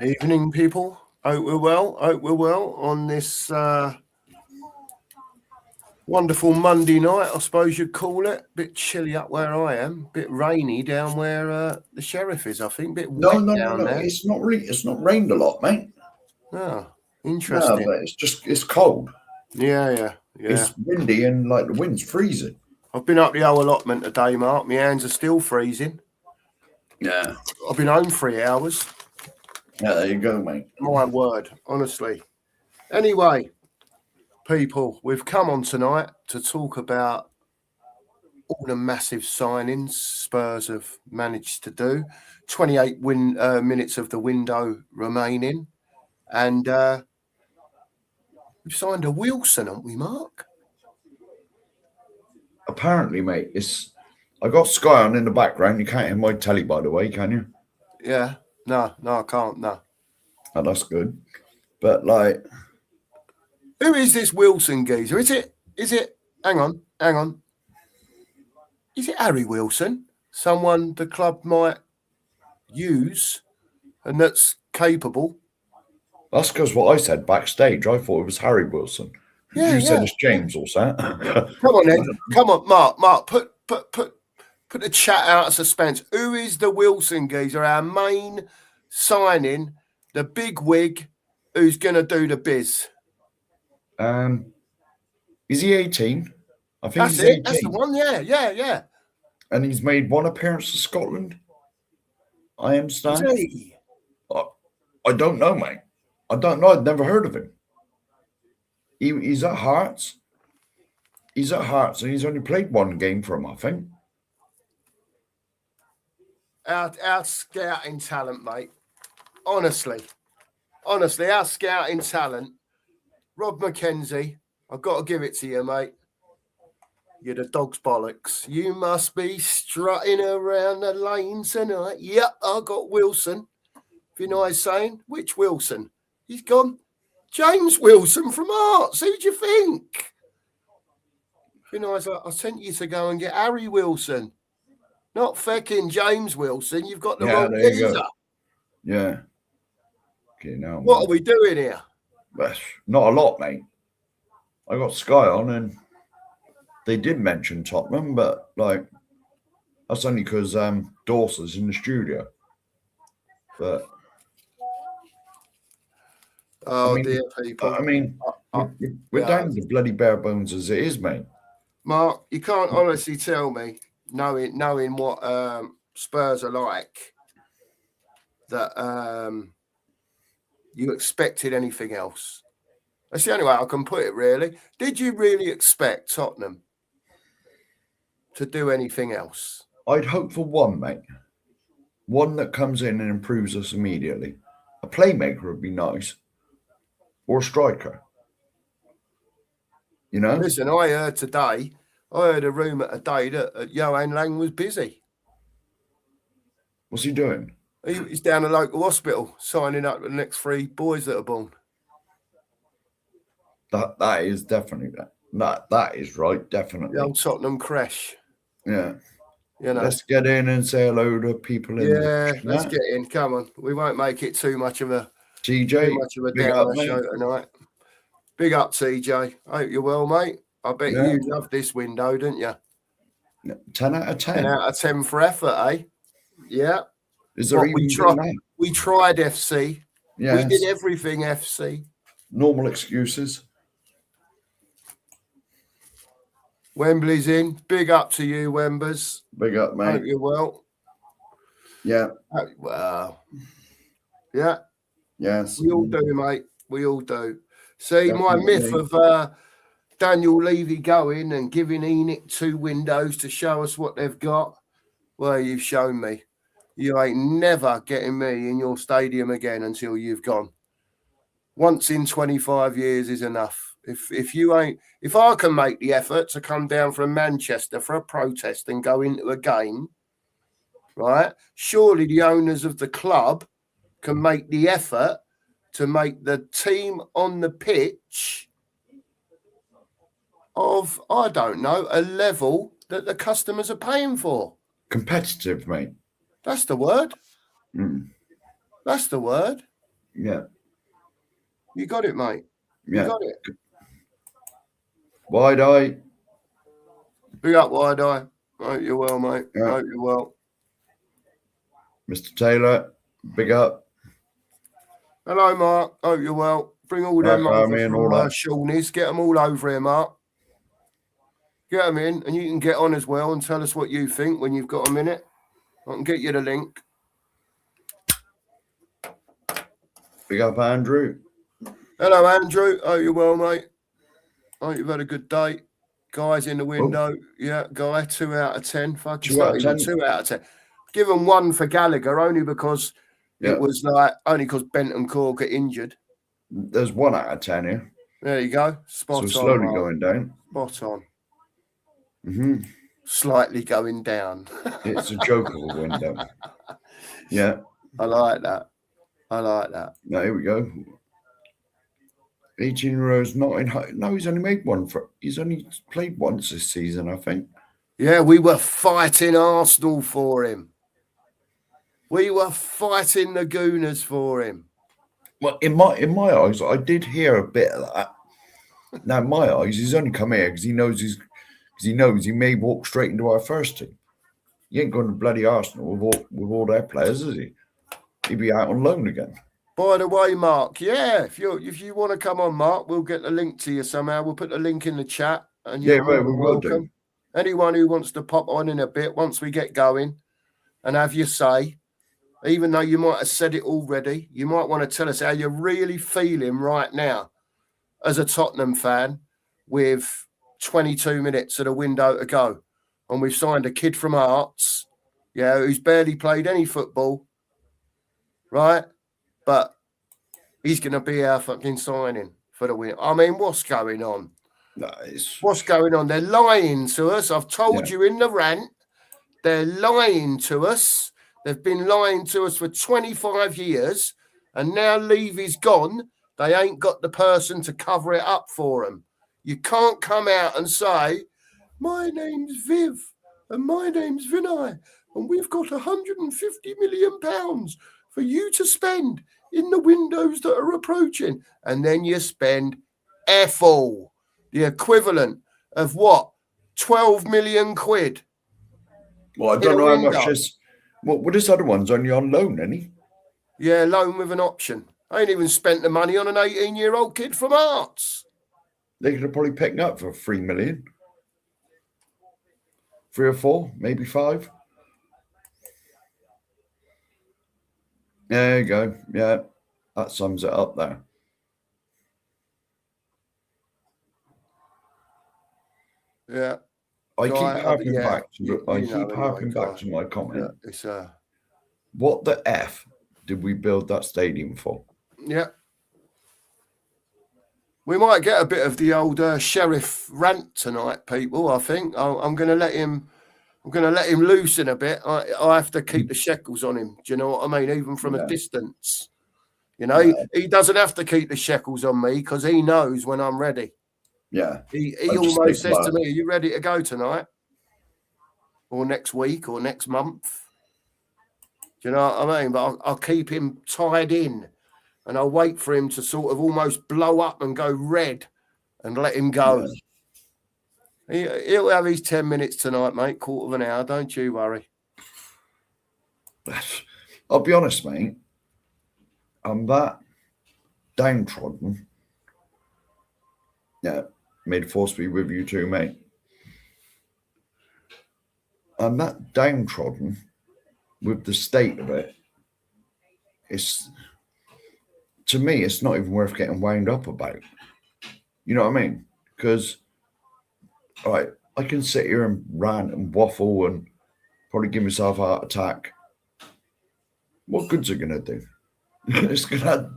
Evening, people. Hope we're well. On this wonderful Monday night, I suppose you'd call it. Bit chilly up where I am. Bit rainy down where the sheriff is, I think. Bit wet down there. It's not rained a lot, mate. Oh, interesting. No, but it's cold. Yeah. It's windy and like the wind's freezing. I've been up the whole allotment today, Mark. My hands are still freezing. Yeah. I've been home 3 hours. Yeah, there you go, mate. My word, honestly. Anyway, people, we've come on tonight to talk about all the massive signings Spurs have managed to do. 28 minutes of the window remaining. And we've signed a Wilson, haven't we, Mark? Apparently, mate, I got Sky on in the background. You can't hear my telly, by the way, can you? Yeah. No, I can't, no. Oh, that's good. But, like... Who is this Wilson geezer? Is it... Hang on. Is it Harry Wilson? Someone the club might use and that's capable? That's because what I said backstage. I thought it was Harry Wilson. You said it's James or something. Come on, then. Come on, Mark. Put the chat out of suspense. Who is the Wilson geezer? Our main signing, the big wig, who's going to do the biz. Is he 18? I think That's he's it. 18. That's the one. Yeah. And he's made one appearance for Scotland. I understand. Is he? I don't know, mate. I don't know. I'd never heard of him. He's at Hearts. And he's only played one game for him, I think. Our scouting talent, mate. Honestly, our scouting talent. Rob McKenzie, I've got to give it to you, mate. You're the dog's bollocks. You must be strutting around the lane tonight. Yep, I got Wilson. If you know what I'm saying. Which Wilson? He's gone. James Wilson from Hearts. Who do you think? You know, I sent you to go and get Harry Wilson. Not fucking James Wilson. You've got the wrong geezer. Yeah. Okay, now. What are we doing here? Not a lot, mate. I got Sky on and they did mention Tottenham, but like that's only because Dawson's in the studio. But dear people. We're down to bloody bare bones as it is, mate. Mark, you can't honestly tell me, knowing what Spurs are like, that you expected anything else. That's the only way I can put it, really. Did you really expect Tottenham to do anything else? I'd hope for one, mate. One that comes in and improves us immediately. A playmaker would be nice. Or a striker. You know? Listen, I heard a rumour today that Johan Lang was busy. What's he doing? He's down a local hospital signing up the next 3 boys that are born. That is definitely that. That is right, definitely. The old Tottenham crash. Yeah. You know. Let's get in and say hello to people in let's get in. Come on. We won't make it too much of a downer show tonight. Big up, TJ. Hope you're well, mate. I bet you love this window, didn't you? 10 out of 10. 10 out of 10 for effort, eh? Yeah. Is there we tried FC. Yes. We did everything FC. Normal excuses. Wembley's in. Big up to you, Wembers. Big up, mate. Hope you're well. Yeah. Wow. Yeah. Yes. We all do, mate. We all do. See, definitely. My myth of Daniel Levy going and giving Enoch 2 windows to show us what they've got. Well, you've shown me. You ain't never getting me in your stadium again until you've gone. Once in 25 years is enough. If I can make the effort to come down from Manchester for a protest and go into a game, right? Surely the owners of the club can make the effort to make the team on the pitch of, I don't know, a level that the customers are paying for. Competitive, mate. That's the word. Mm. That's the word. Yeah. You got it, mate. You Yeah. got it. Wide eye. Big up, Wide Eye. Hope you're well, mate. Yeah. Hope you're well. Mr. Taylor, big up. Hello, Mark. Hope you're well. Bring all them Mark over Army and from all that. Shawnees. Get them all over here, Mark. Get them in, and you can get on as well and tell us what you think when you've got a minute. I can get you the link. Big up, Andrew. Hello, Andrew. Hope you're well, mate. Hope you've had a good day. Guys in the window. Oh. Yeah, Guy, 2 out of 10. Fucking 2 out of 10. 2 out of 10. Given 1 for Gallagher, only because it was only because Benton Cork got injured. There's 1 out of 10 here. There you go. Spot on. So slowly going down. Spot on. Mm-hmm. Slightly going down. It's a joke of a window. Yeah. I like that. I like that. Now, here we go. 18 euros, not in. No, he's only made one he's only played once this season, I think. Yeah, we were fighting Arsenal for him. We were fighting the Gooners for him. Well, in my eyes, I did hear a bit of that. Now, in my eyes, he's only come here because he knows he may walk straight into our first team. He ain't going to bloody Arsenal with all their players, is he? He'd be out on loan again. By the way, Mark, yeah, if you want to come on, Mark, we'll get the link to you somehow. We'll put the link in the chat, and you're welcome. Anyone who wants to pop on in a bit once we get going and have your say, even though you might have said it already, you might want to tell us how you're really feeling right now as a Tottenham fan with 22 minutes of the window to go. And we've signed a kid from Hearts, who's barely played any football, right? But he's going to be our fucking signing for the win. I mean, what's going on? What's going on? They're lying to us. I've told you in the rant, they're lying to us. They've been lying to us for 25 years, and now Levy's gone. They ain't got the person to cover it up for them. You can't come out and say, my name's Viv, and my name's Vinay, and we've got £150 million for you to spend in the windows that are approaching. And then you spend all, the equivalent of what? 12 million quid. Well, I don't know how much this. Well, this other one's only on loan, isn't he? Yeah, loan with an option. I ain't even spent the money on an 18-year-old kid from Hearts. They could have probably picked up for 3 million. 3 or 4, maybe 5. There you go. Yeah, that sums it up there. Yeah. I keep harping back to my comment. Yeah, what the F did we build that stadium for? Yeah. We might get a bit of the old sheriff rant tonight, people. I think I'm going to let him. I'm going to let him loose in a bit. I have to keep the shekels on him. Do you know what I mean? Even from a distance. You know, he doesn't have to keep the shekels on me because he knows when I'm ready. Yeah. He almost says to me, are you ready to go tonight? Or next week or next month? Do you know what I mean? But I'll keep him tied in and I'll wait for him to sort of almost blow up and go red and let him go. Yeah. He'll have his 10 minutes tonight, mate. Quarter of an hour. Don't you worry. I'll be honest, mate. I'm that downtrodden. Yeah. May the force be with you too, mate. I'm that downtrodden with the state of it. To me, it's not even worth getting wound up about. You know what I mean? Because, all right, I can sit here and rant and waffle and probably give myself a heart attack. What good's it going to do? It's going to...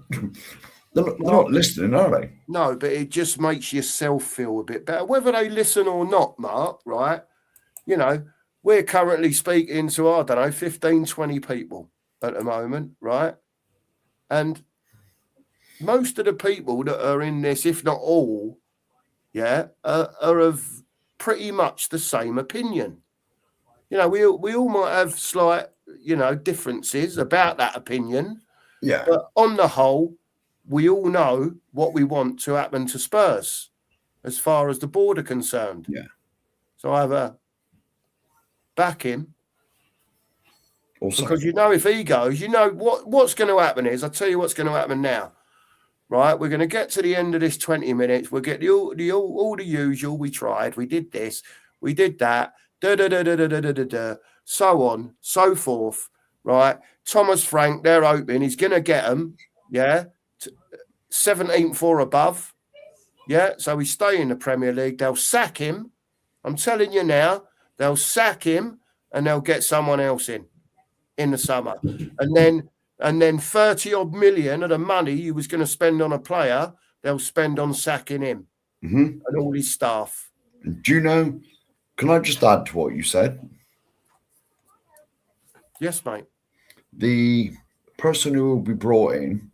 They're not listening, are they? No, but it just makes yourself feel a bit better. Whether they listen or not, Mark, right? You know, we're currently speaking to, I don't know, 15, 20 people at the moment, right? And most of the people that are in this, if not all, yeah, are of pretty much the same opinion. You know, we all might have slight, differences about that opinion. Yeah. But on the whole, we all know what we want to happen to Spurs as far as the board are concerned. Yeah. So either back him, Also, because if he goes, what's going to happen is, I'll tell you what's going to happen now. Right, we're going to get to the end of this 20 minutes. We'll get all the usual. We tried, we did this, we did that, so on, so forth. Right, Thomas Frank, they're hoping he's going to get them. Yeah, 17th or above. Yeah, so we stay in the Premier League. They'll sack him. I'm telling you now, they'll sack him and they'll get someone else in the summer, and then 30 odd million of the money he was going to spend on a player, they'll spend on sacking him and all his staff. Do you know? Can I just add to what you said? Yes, mate. The person who will be brought in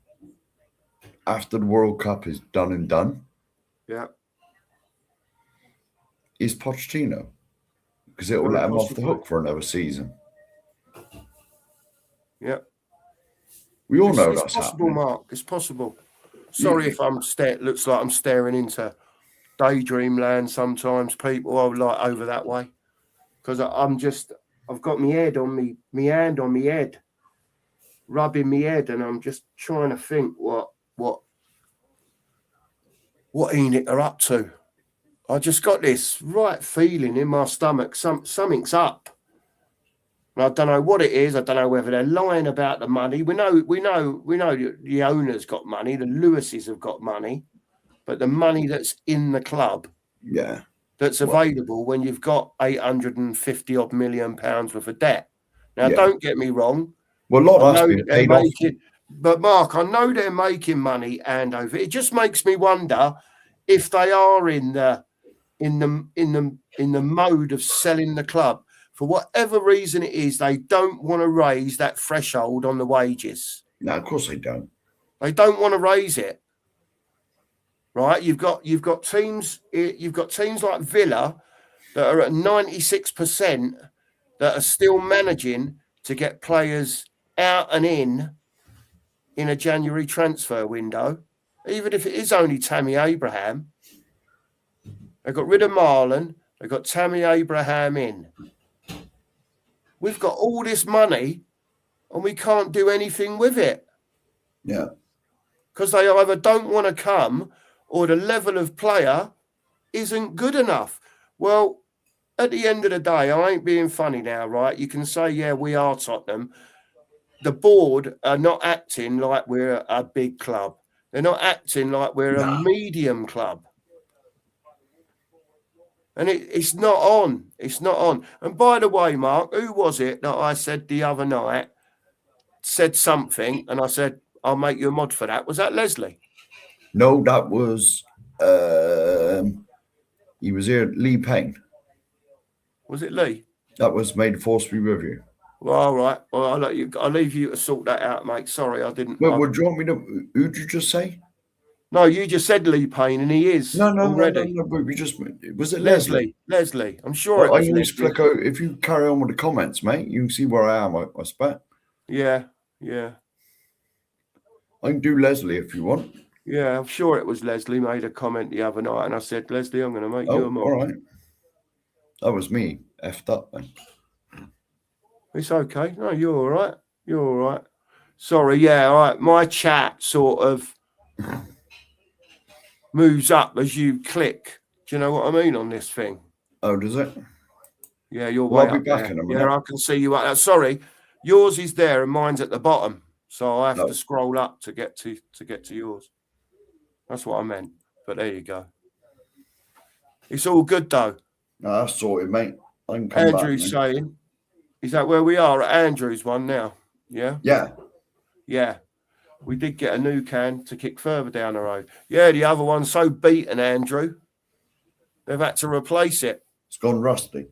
after the World Cup is done and done, yeah, is Pochettino, because it will let him off the hook for another season. Yeah. We all know it's that's possible, happening. Mark. It's possible. Sorry if looks like I'm staring into daydream land sometimes, people are like over that way. Because I've got my head on me hand on my head, rubbing my head, and I'm just trying to think what Enoch are up to. I just got this right feeling in my stomach. Something's up. And I don't know what it is. I don't know whether they're lying about the money. We know the owner's got money. The Lewises have got money, but the money that's in the club, Yeah, that's available when you've got 850 odd million pounds worth of debt. Now, don't get me wrong. Well, a lot of that's been paid off. But Mark, I know they're making money, and over. It just makes me wonder if they are in the mode of selling the club. For whatever reason it is, they don't want to raise that threshold on the wages. No, of course they don't. They don't want to raise it. Right? You've got teams like Villa that are at 96% that are still managing to get players out and in a January transfer window, even if it is only Tammy Abraham. They got rid of Marlon. They got Tammy Abraham in. We've got all this money and we can't do anything with it. Yeah. Because they either don't want to come or the level of player isn't good enough. Well, at the end of the day, I ain't being funny now, right? You can say, yeah, we are Tottenham. The board are not acting like we're a big club. They're not acting like we're a medium club. And it's not on. It's not on. And by the way, Mark, who was it that I said the other night said something and I said, I'll make you a mod for that? Was that Leslie? No, that was he was here, Lee Payne. Was it Lee? That was made forcefully with you. Well, all right. Well, I'll leave you to sort that out, mate. Sorry, I didn't. Well, would you want me to? Who'd you just say? No, you just said Lee Payne, and he is already. No. But we just was it Leslie? Leslie, I'm sure it was. I always flick out. If you carry on with the comments, mate, you can see where I am. I expect. Yeah. I can do Leslie if you want. Yeah, I'm sure it was Leslie made a comment the other night, and I said, Leslie, I'm going to make you a mod. All right. That was me. Effed up then. It's okay. No, you're all right. You're all right. Sorry. Yeah. All right. My chat sort of moves up as you click. Do you know what I mean on this thing? Oh, does it? Yeah, you're way I'll be up back there. in a minute. Yeah, I can see you. Sorry, yours is there and mine's at the bottom, so I have to scroll up to get to yours. That's what I meant. But there you go. It's all good though. No, that's sorted, mate. I can come Andrew's back, saying, is that where we are at Andrew's one now? Yeah. Yeah. Yeah. We did get a new can to kick further down the road. Yeah, the other one's so beaten, Andrew. They've had to replace it. It's gone rusty.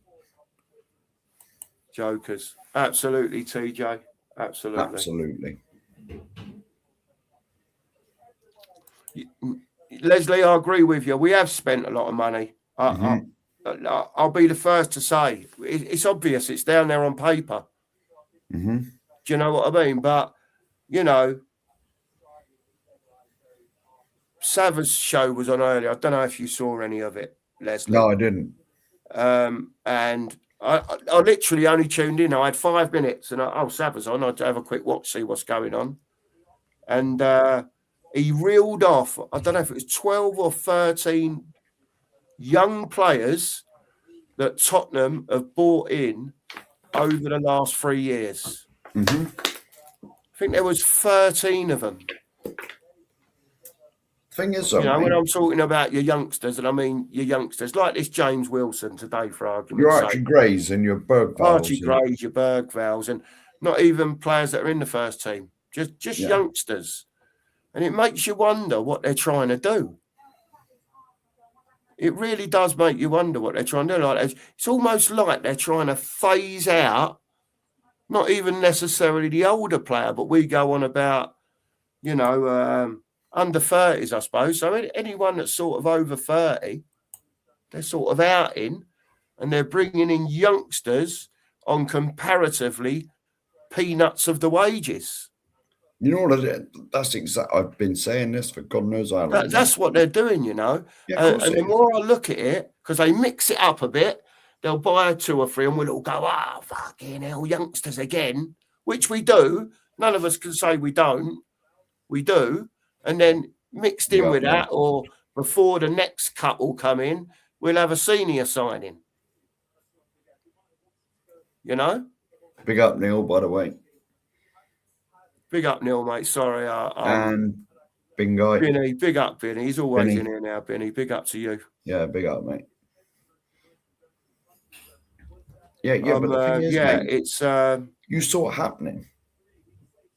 Jokers. Absolutely, TJ. Absolutely. Absolutely. Leslie, I agree with you. We have spent a lot of money. I'll be the first to say it's obvious. It's down there on paper. Mm-hmm. Do you know what I mean? But, you know, Sava's show was on earlier. I don't know if you saw any of it, Leslie. No, I didn't. And I literally only tuned in. I had 5 minutes and Sava's on. I'd have a quick watch, see what's going on. And he reeled off, I don't know if it was 12 or 13 young players that Tottenham have bought in over the last 3 years. Mm-hmm. I think there was 13 of them. Thing is, You know, when I'm talking about your youngsters, and I mean your youngsters, like this James Wilson today, for argument's your sake. Archie Grays and your Bergvals. Archie Grays, your Bergvals, and not even players that are in the first team, just youngsters. And it makes you wonder what they're trying to do. It really does make you wonder what they're trying to do. Like, it's almost like they're trying to phase out, not even necessarily the older player, but we go on about, you know, under 30s, I suppose. So anyone that's sort of over 30, they're sort of out in, and they're bringing in youngsters on comparatively peanuts of the wages. You know what? That's exactly. I've been saying this for God knows how long. That's what they're doing, you know. Yeah, of course and the more I look at it, because they mix it up a bit, they'll buy 2 or 3, and we'll all go, "Oh, fucking hell, youngsters again," which we do. None of us can say we don't. We do. And then mixed in with that, or before the next couple come in, we'll have a senior signing. You know? Big up, Neil, by the way. Big up, Neil, mate. Sorry. And Bingo. Binny, big up, Binny. He's always in here now, Binny. Big up to you. Yeah, big up, mate. Yeah, but the thing is, mate, it's... you saw it happening.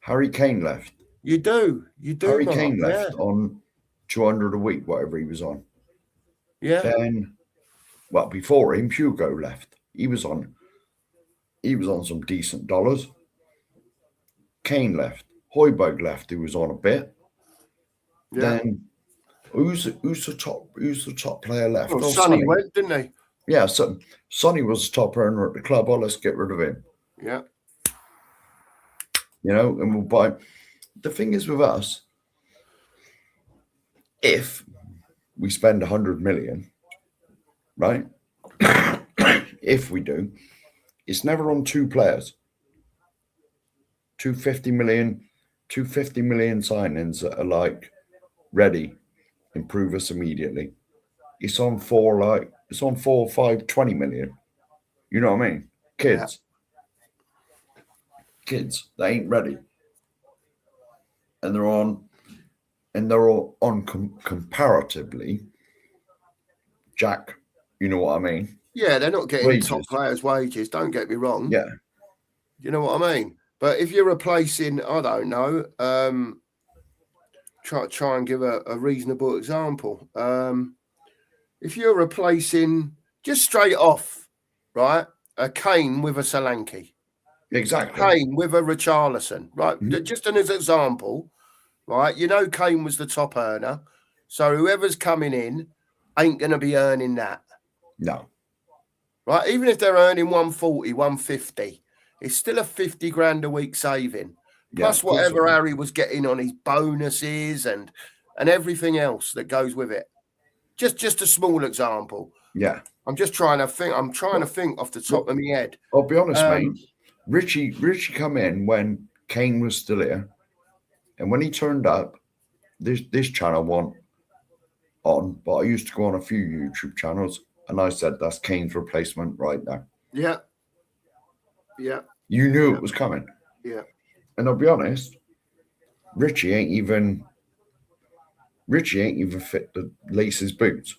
Harry Kane left. You do. Harry Kane left on 200 a week, whatever he was on. Yeah. Then, well, before him, Hugo left. He was on some decent dollars. Kane left. Højbjerg left. He was on a bit. Yeah. Then, who's the top player left? Well, Sonny went, didn't he? Yeah, Sonny was the top earner at the club. Oh, let's get rid of him. Yeah. You know, and we'll buy. The thing is with us, if we spend 100 million, right? If we do, it's never on 2 players. 250 million signings that are like ready, improve us immediately. It's on 4, 5, 20 million. You know what I mean? Kids, they ain't ready. And they're all on comparatively, Jack, you know what I mean? Yeah, they're not getting top players' wages, don't get me wrong. Yeah. You know what I mean? But if you're replacing, I don't know, try and give a reasonable example. If you're replacing, just straight off, right, a Kane with a Solanke. Exactly. Kane with a Richarlison, right? Mm-hmm. Just as an example, right? You know Kane was the top earner. So whoever's coming in ain't going to be earning that. No. Right? Even if they're earning 140, 150, it's still a 50 grand a week saving. Plus whatever Harry was getting on his bonuses and everything else that goes with it. Just a small example. Yeah. I'm just trying to think. I'm trying to think off the top of my head. I'll be honest, mate. Richie come in when Kane was still here. And when he turned up, this channel wasn't on, but I used to go on a few YouTube channels, and I said, that's Kane's replacement right now. Yeah. Yeah. You knew it was coming. Yeah. And I'll be honest, Richie ain't even fit to lace his boots.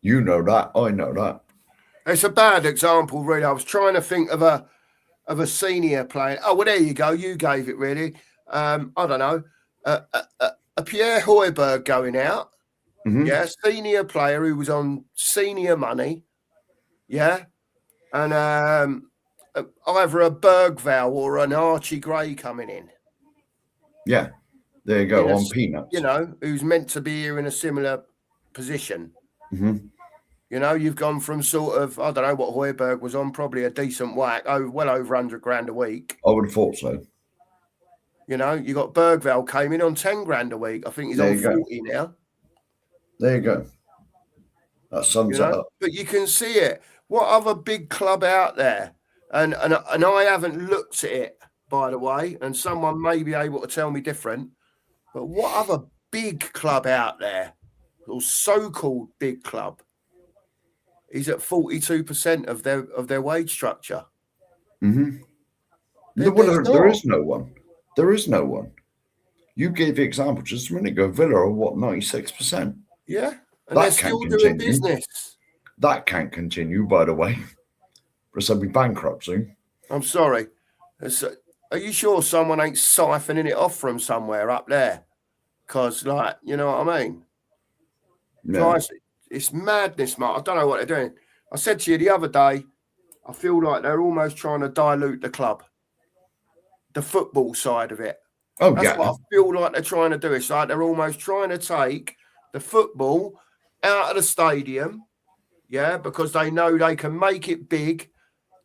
You know that. I know that. It's a bad example, really. I was trying to think of a senior player. Oh, well, there you go. You gave it, really. I don't know, a Pierre Højbjerg going out. Mhm. Yeah, senior player who was on senior money. Yeah, and either a Bergvall or an Archie Gray coming in. Yeah, there you go, on peanuts. You know, who's meant to be here in a similar position. Mhm. You know, you've gone from sort of, I don't know what Højbjerg was on, probably a decent whack, well over 100 grand a week. I would have thought so. You know, you got Bergvall came in on 10 grand a week. I think he's There on you go. 40 now. There you go. That sums it up. But you can see it. What other big club out there? And I haven't looked at it, by the way, and someone may be able to tell me different. But what other big club out there, or so-called big club, is at 42% of their wage structure? Mm-hmm. There is no one. There is no one. You gave the example just a minute ago. Villa are what, 96%? Yeah, and they're still doing business. That can't continue, by the way. Because they'll be bankrupt soon. I'm sorry. Are you sure someone ain't siphoning it off from somewhere up there? Because, like, you know what I mean? No. It's madness, Mark. I don't know what they're doing. I said to you the other day, I feel like they're almost trying to dilute the club, the football side of it. Oh, That's what I feel like they're trying to do. It's like they're almost trying to take the football out of the stadium, yeah, because they know they can make it big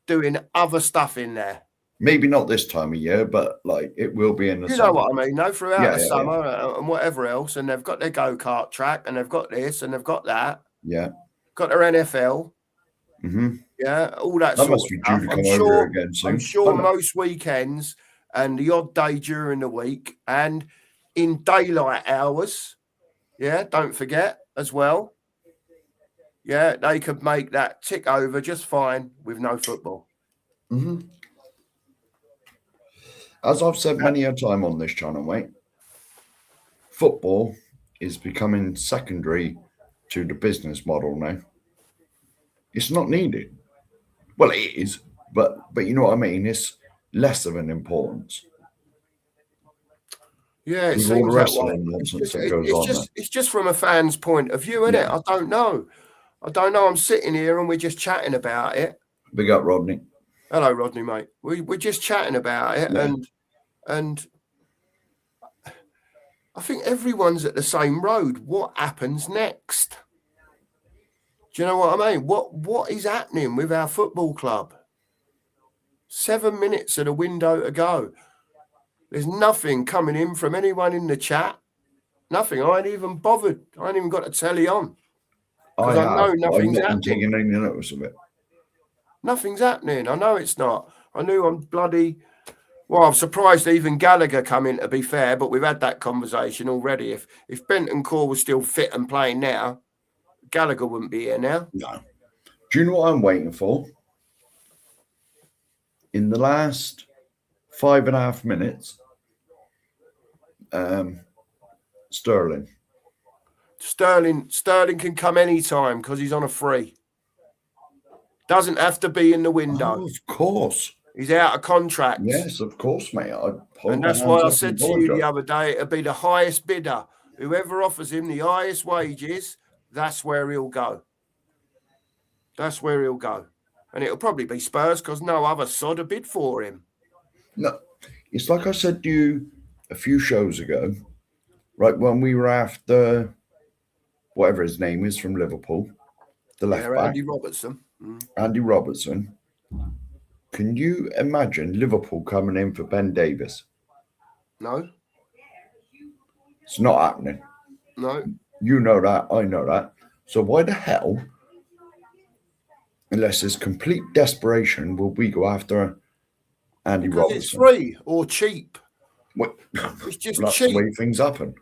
doing other stuff in there. Maybe not this time of year, but like it will be in the summer. You know what I mean? No, throughout the summer and whatever else. And they've got their go-kart track and they've got this and they've got that. Yeah. Got their NFL. Mm-hmm. Yeah, all that sort of must be due stuff. to come over again soon. I'm sure most weekends and the odd day during the week and in daylight hours, yeah, don't forget as well. Yeah, they could make that tick over just fine with no football. Mm-hmm. As I've said many a time on this channel, mate, football is becoming secondary to the business model now. It's not needed. Well, it is, but you know what I mean? It's less of an importance. Yeah, it with seems all the rest that of way. the nonsense that goes on. It's just from a fan's point of view, isn't it? I don't know. I'm sitting here and we're just chatting about it. Big up, Rodney. Hello, Rodney, mate. We're just chatting about it, and I think everyone's at the same road. What happens next? Do you know what I mean? What is happening with our football club? 7 minutes of the window to go. There's nothing coming in from anyone in the chat. Nothing. I ain't even bothered. I ain't even got the telly on. Because I know nothing's happening. Taking any notice of it. Nothing's happening. I know it's not. I knew I'm bloody... Well, I'm surprised even Gallagher come in, to be fair, but we've had that conversation already. If Bentancur was still fit and playing now, Gallagher wouldn't be here now. No. Do you know what I'm waiting for? In the last 5.5 minutes, Sterling can come anytime because he's on a free. Doesn't have to be in the window. Oh, of course. He's out of contract. Yes, of course, mate. And that's why I said to you the other day, it'll be the highest bidder. Whoever offers him the highest wages, that's where he'll go. That's where he'll go. And it'll probably be Spurs because no other sod will bid for him. No, it's like I said to you a few shows ago, right, when we were after whatever his name is from Liverpool, the left back. Andy Robertson. Andy Robertson. Can you imagine Liverpool coming in for Ben Davies? No. It's not happening. No. You know that. I know that. So why the hell, unless there's complete desperation, will we go after Andy Robertson? It's free or cheap. It's just cheap. The way things happen.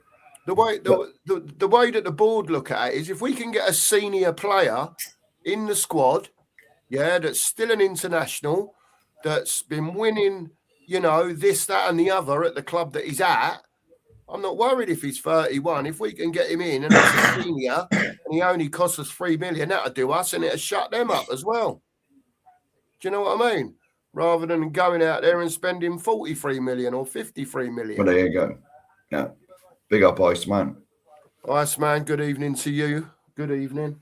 The way that the board look at it is if we can get a senior player in the squad, yeah, that's still an international, that's been winning, you know, this, that, and the other at the club that he's at. I'm not worried if he's 31. If we can get him in and it's a senior and he only costs us $3 million, that'll do us and it'll shut them up as well. Do you know what I mean? rather than going out there and spending 43 million or 53 million. Well, there you go. Yeah. Big up, Iceman. Iceman, good evening to you. Good evening.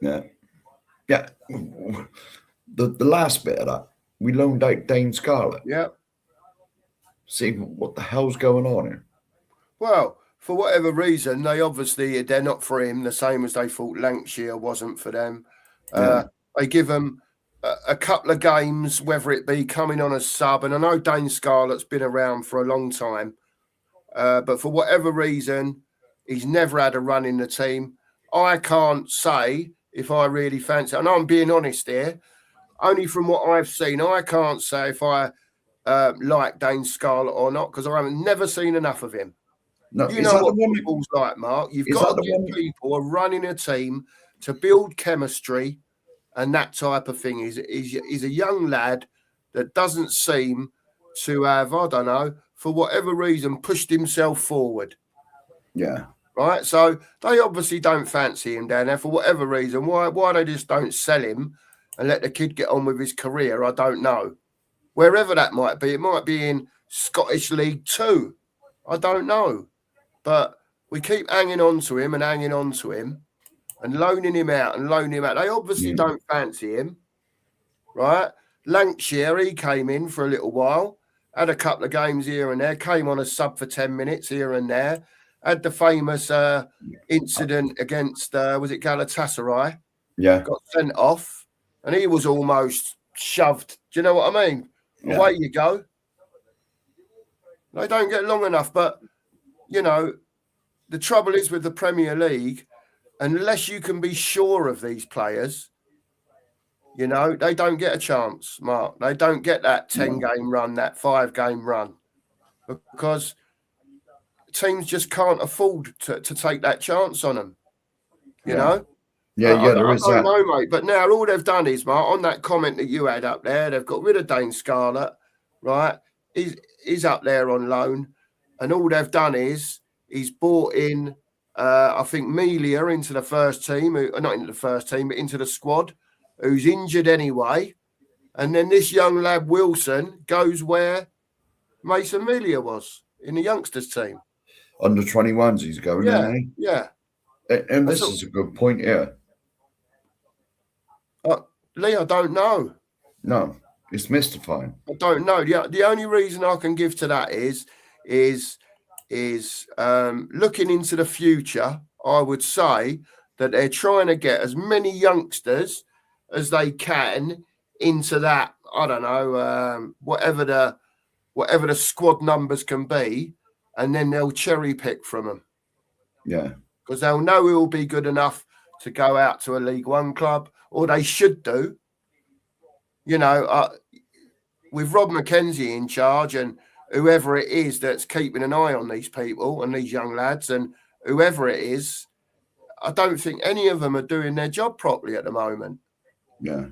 Yeah. Yeah. The last bit of that, we loaned out Dane Scarlett. Yeah. See what the hell's going on here? Well, for whatever reason, they're not for him, the same as they thought Lancashire wasn't for them. They give them a couple of games, whether it be coming on as sub, and I know Dane Scarlett's been around for a long time, but for whatever reason, he's never had a run in the team. I can't say if I really fancy, and I'm being honest here, only from what I've seen, I can't say if I like Dane Scarlett or not, because I haven't never seen enough of him. No, you know what football's like, Mark. You've got to give people a running a team to build chemistry and that type of thing. He's a young lad that doesn't seem to have, I don't know, for whatever reason, pushed himself forward. Yeah. Right? So they obviously don't fancy him down there for whatever reason. Why they just don't sell him and let the kid get on with his career, I don't know. Wherever that might be. It might be in Scottish League 2. I don't know. But we keep hanging on to him and loaning him out and loaning him out. They obviously don't fancy him, right? Lancashire, he came in for a little while, had a couple of games here and there, came on a sub for 10 minutes here and there, had the famous incident against, was it Galatasaray? Yeah. Got sent off, and he was almost shoved. Do you know what I mean? Yeah. Away you go. They don't get long enough, but you know, the trouble is with the Premier League, unless you can be sure of these players, you know, they don't get a chance, Mark. They don't get that 10-game run, that 5-game run, because teams just can't afford to take that chance on them, you know? Yeah, there is that. I don't know, mate. But now all they've done is, Mark, on that comment that you had up there, they've got rid of Dane Scarlett, right? He's up there on loan. And all they've done is he's brought in, I think, Melia into the first team, not into the first team, but into the squad, who's injured anyway. And then this young lad, Wilson, goes where Mason Melia was, in the youngsters team. Under 21s he's going, isn't he? Yeah. And this is a good point here. Lee, I don't know. No, it's mystifying. I don't know. The only reason I can give to that is looking into the future. I would say that they're trying to get as many youngsters as they can into that. I don't know, whatever the squad numbers can be, and then they'll cherry pick from them. Yeah, because they'll know who will be good enough to go out to a League One club, or they should do. You know, with Rob McKenzie in charge and whoever it is that's keeping an eye on these people and these young lads and whoever it is, I don't think any of them are doing their job properly at the moment. Yeah.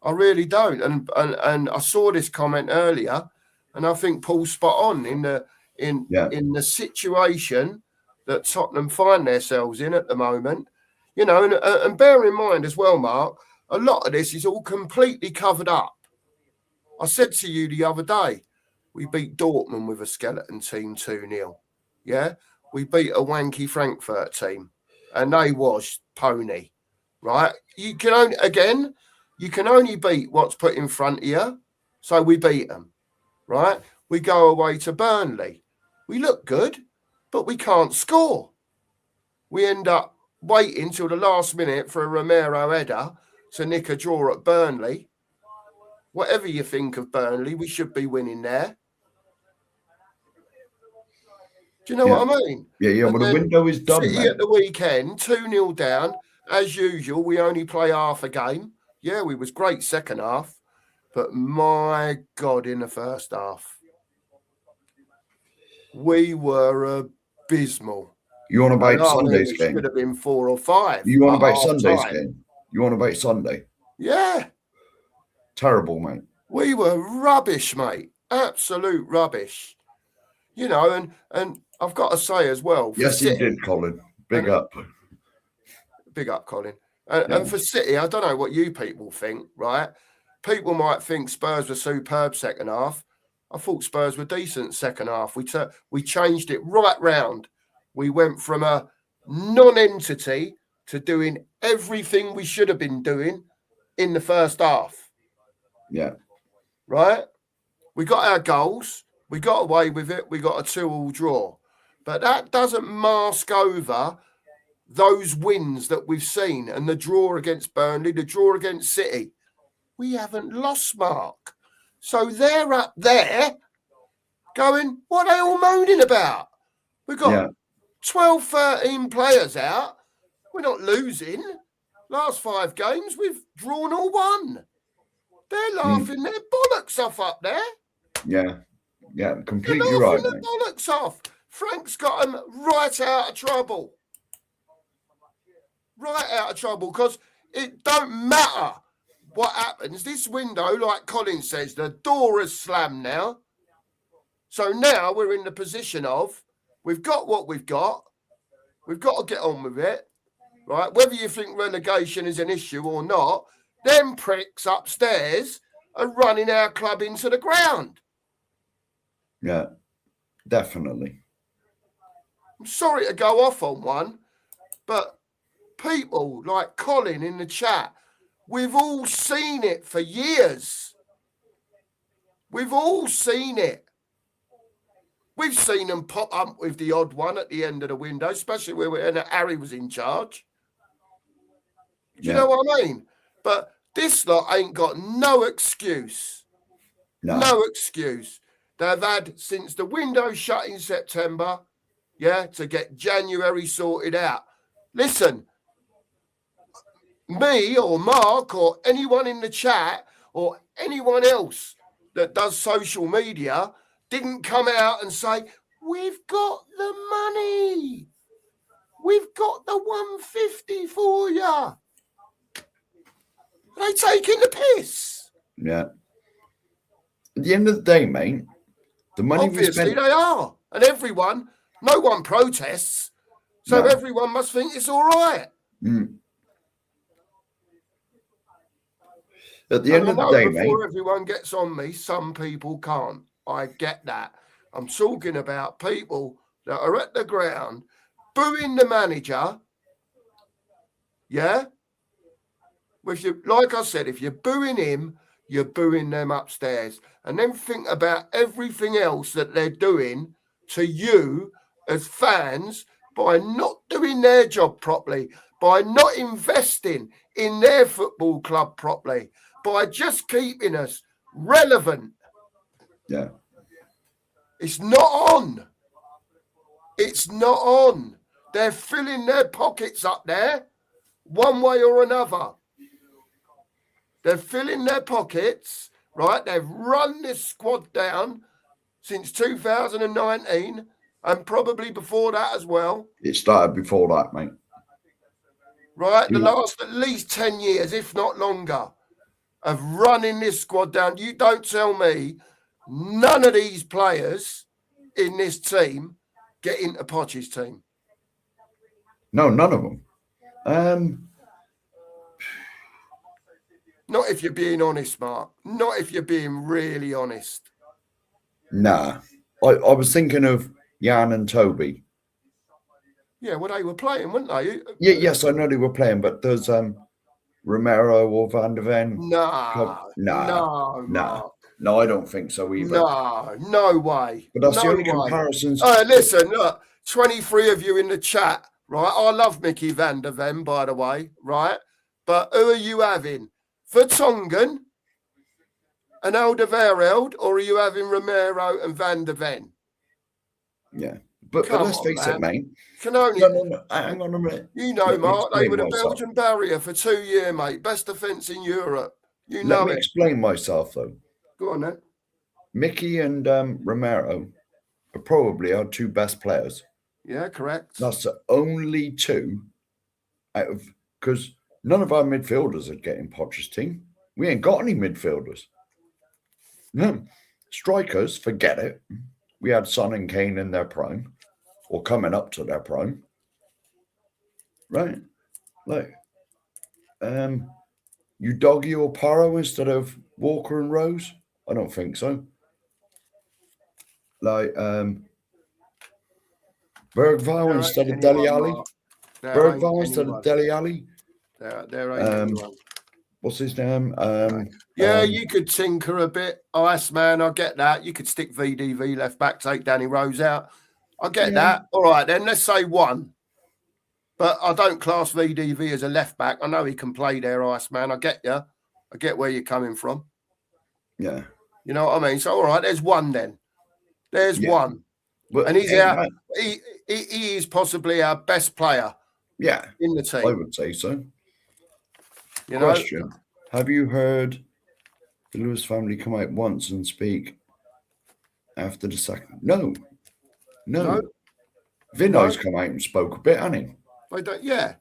I really don't. And I saw this comment earlier, and I think Paul's spot on in the situation that Tottenham find themselves in at the moment. You know, and bear in mind as well, Mark, a lot of this is all completely covered up. I said to you the other day, we beat Dortmund with a skeleton team 2-0. Yeah? We beat a wanky Frankfurt team, and they was pony, right? You can only beat what's put in front of you. So we beat them, right? We go away to Burnley. We look good, but we can't score. We end up waiting till the last minute for a Romero header to nick a draw at Burnley. Whatever you think of Burnley, we should be winning there. Do you know what I mean? Yeah, but the window is done, City at the weekend, 2-0 down. As usual, we only play half a game. Yeah, we was great second half. But my God, in the first half, we were abysmal. You want about Sunday's game? Should have been 4 or 5. You want about Sunday's game? You want about Sunday? Yeah. Terrible, mate. We were rubbish, mate. Absolute rubbish. You know, and I've got to say as well. Yes, you did, Colin. Big up. Big up, Colin. And for City, I don't know what you people think, right? People might think Spurs were superb second half. I thought Spurs were decent second half. We changed it right round. We went from a non-entity to doing everything we should have been doing in the first half. Yeah. Right? We got our goals. We got away with it. We got a 2-2 draw. But that doesn't mask over those wins that we've seen and the draw against Burnley, the draw against City. We haven't lost, Mark. So they're up there going, what are they all moaning about? We've got 12, 13 players out. We're not losing. Last 5 games, we've drawn or won. They're laughing their bollocks off up there. Yeah, completely They're right. laughing their bollocks off. Frank's got them right out of trouble. Right out of trouble, because it don't matter what happens. This window, like Colin says, the door is slammed now. So now we're in the position of, we've got what we've got. We've got to get on with it. Right? Whether you think relegation is an issue or not, them pricks upstairs are running our club into the ground. Yeah, definitely. I'm sorry to go off on one, but people like Colin in the chat, we've all seen it for years. We've all seen it. We've seen them pop up with the odd one at the end of the window, especially when Harry was in charge. Do you know what I mean? But this lot ain't got no excuse. No excuse. They've had since the window shut in September, to get January sorted out. Listen, me or Mark or anyone in the chat or anyone else that does social media didn't come out and say, we've got the money. We've got the 150 for you. Are they taking the piss? Yeah. At the end of the day, mate, the money obviously they are. And no one protests. So everyone must think it's all right. At the end of the day, before mate. Everyone gets on me, some people can't. I get that. I'm talking about people that are at the ground booing the manager. Yeah? Like I said, if you're booing him, you're booing them upstairs. And then think about everything else that they're doing to you as fans by not doing their job properly, by not investing in their football club properly, by just keeping us relevant. Yeah. It's not on. It's not on. They're filling their pockets up there one way or another. They're filling their pockets, right? They've run this squad down since 2019 and probably before that as well. It started before that, mate. Right? The last at least 10 years, if not longer, of running this squad down. You don't tell me none of these players in this team get into Poch's team. No, none of them. Not if you're being honest, Mark. Not if you're being really honest. Nah. I was thinking of Jan and Toby. Yeah, well, they were playing, weren't they? Yeah, yes, I know they were playing, but there's Romero or Van der Ven. No, Mark. No, I don't think so either. No way. But that's the only comparisons. Listen, look, 23 of you in the chat, right? I love Mickey Van der Ven, by the way, right? But who are you having? Vertonghen and Alderweireld, or are you having Romero and Van der Ven? Yeah, but let's face it, mate. Can only hang on a minute. You know, Mark, they were the Belgian barrier for 2 years, mate. Best defence in Europe. Let me explain myself, though. Go on, then. Mickey and Romero are probably our 2 best players. Yeah, correct. That's the only 2 out of, because none of our midfielders are getting Poch's team. We ain't got any midfielders. No. Strikers, forget it. We had Son and Kane in their prime, or coming up to their prime. Right? Like, Udogie or Porro instead of Walker and Rose? I don't think so. Like Bergvall instead of Dele Alli. Bergvall instead of Dele Alli. There ain't anyone. What's his name? You could tinker a bit. Iceman, I get that. You could stick VDV left back, take Danny Rose out. I get that. All right, then let's say one. But I don't class VDV as a left back. I know he can play there, Iceman. I get you. I get where you're coming from. Yeah. You know what I mean? So, all right, there's one then. There's one. But, and he's he is possibly our best player in the team. I would say so. You Question. know? Have you heard the Lewis family come out once and speak after the second? No. Vinay's come out and spoke a bit, hasn't he? The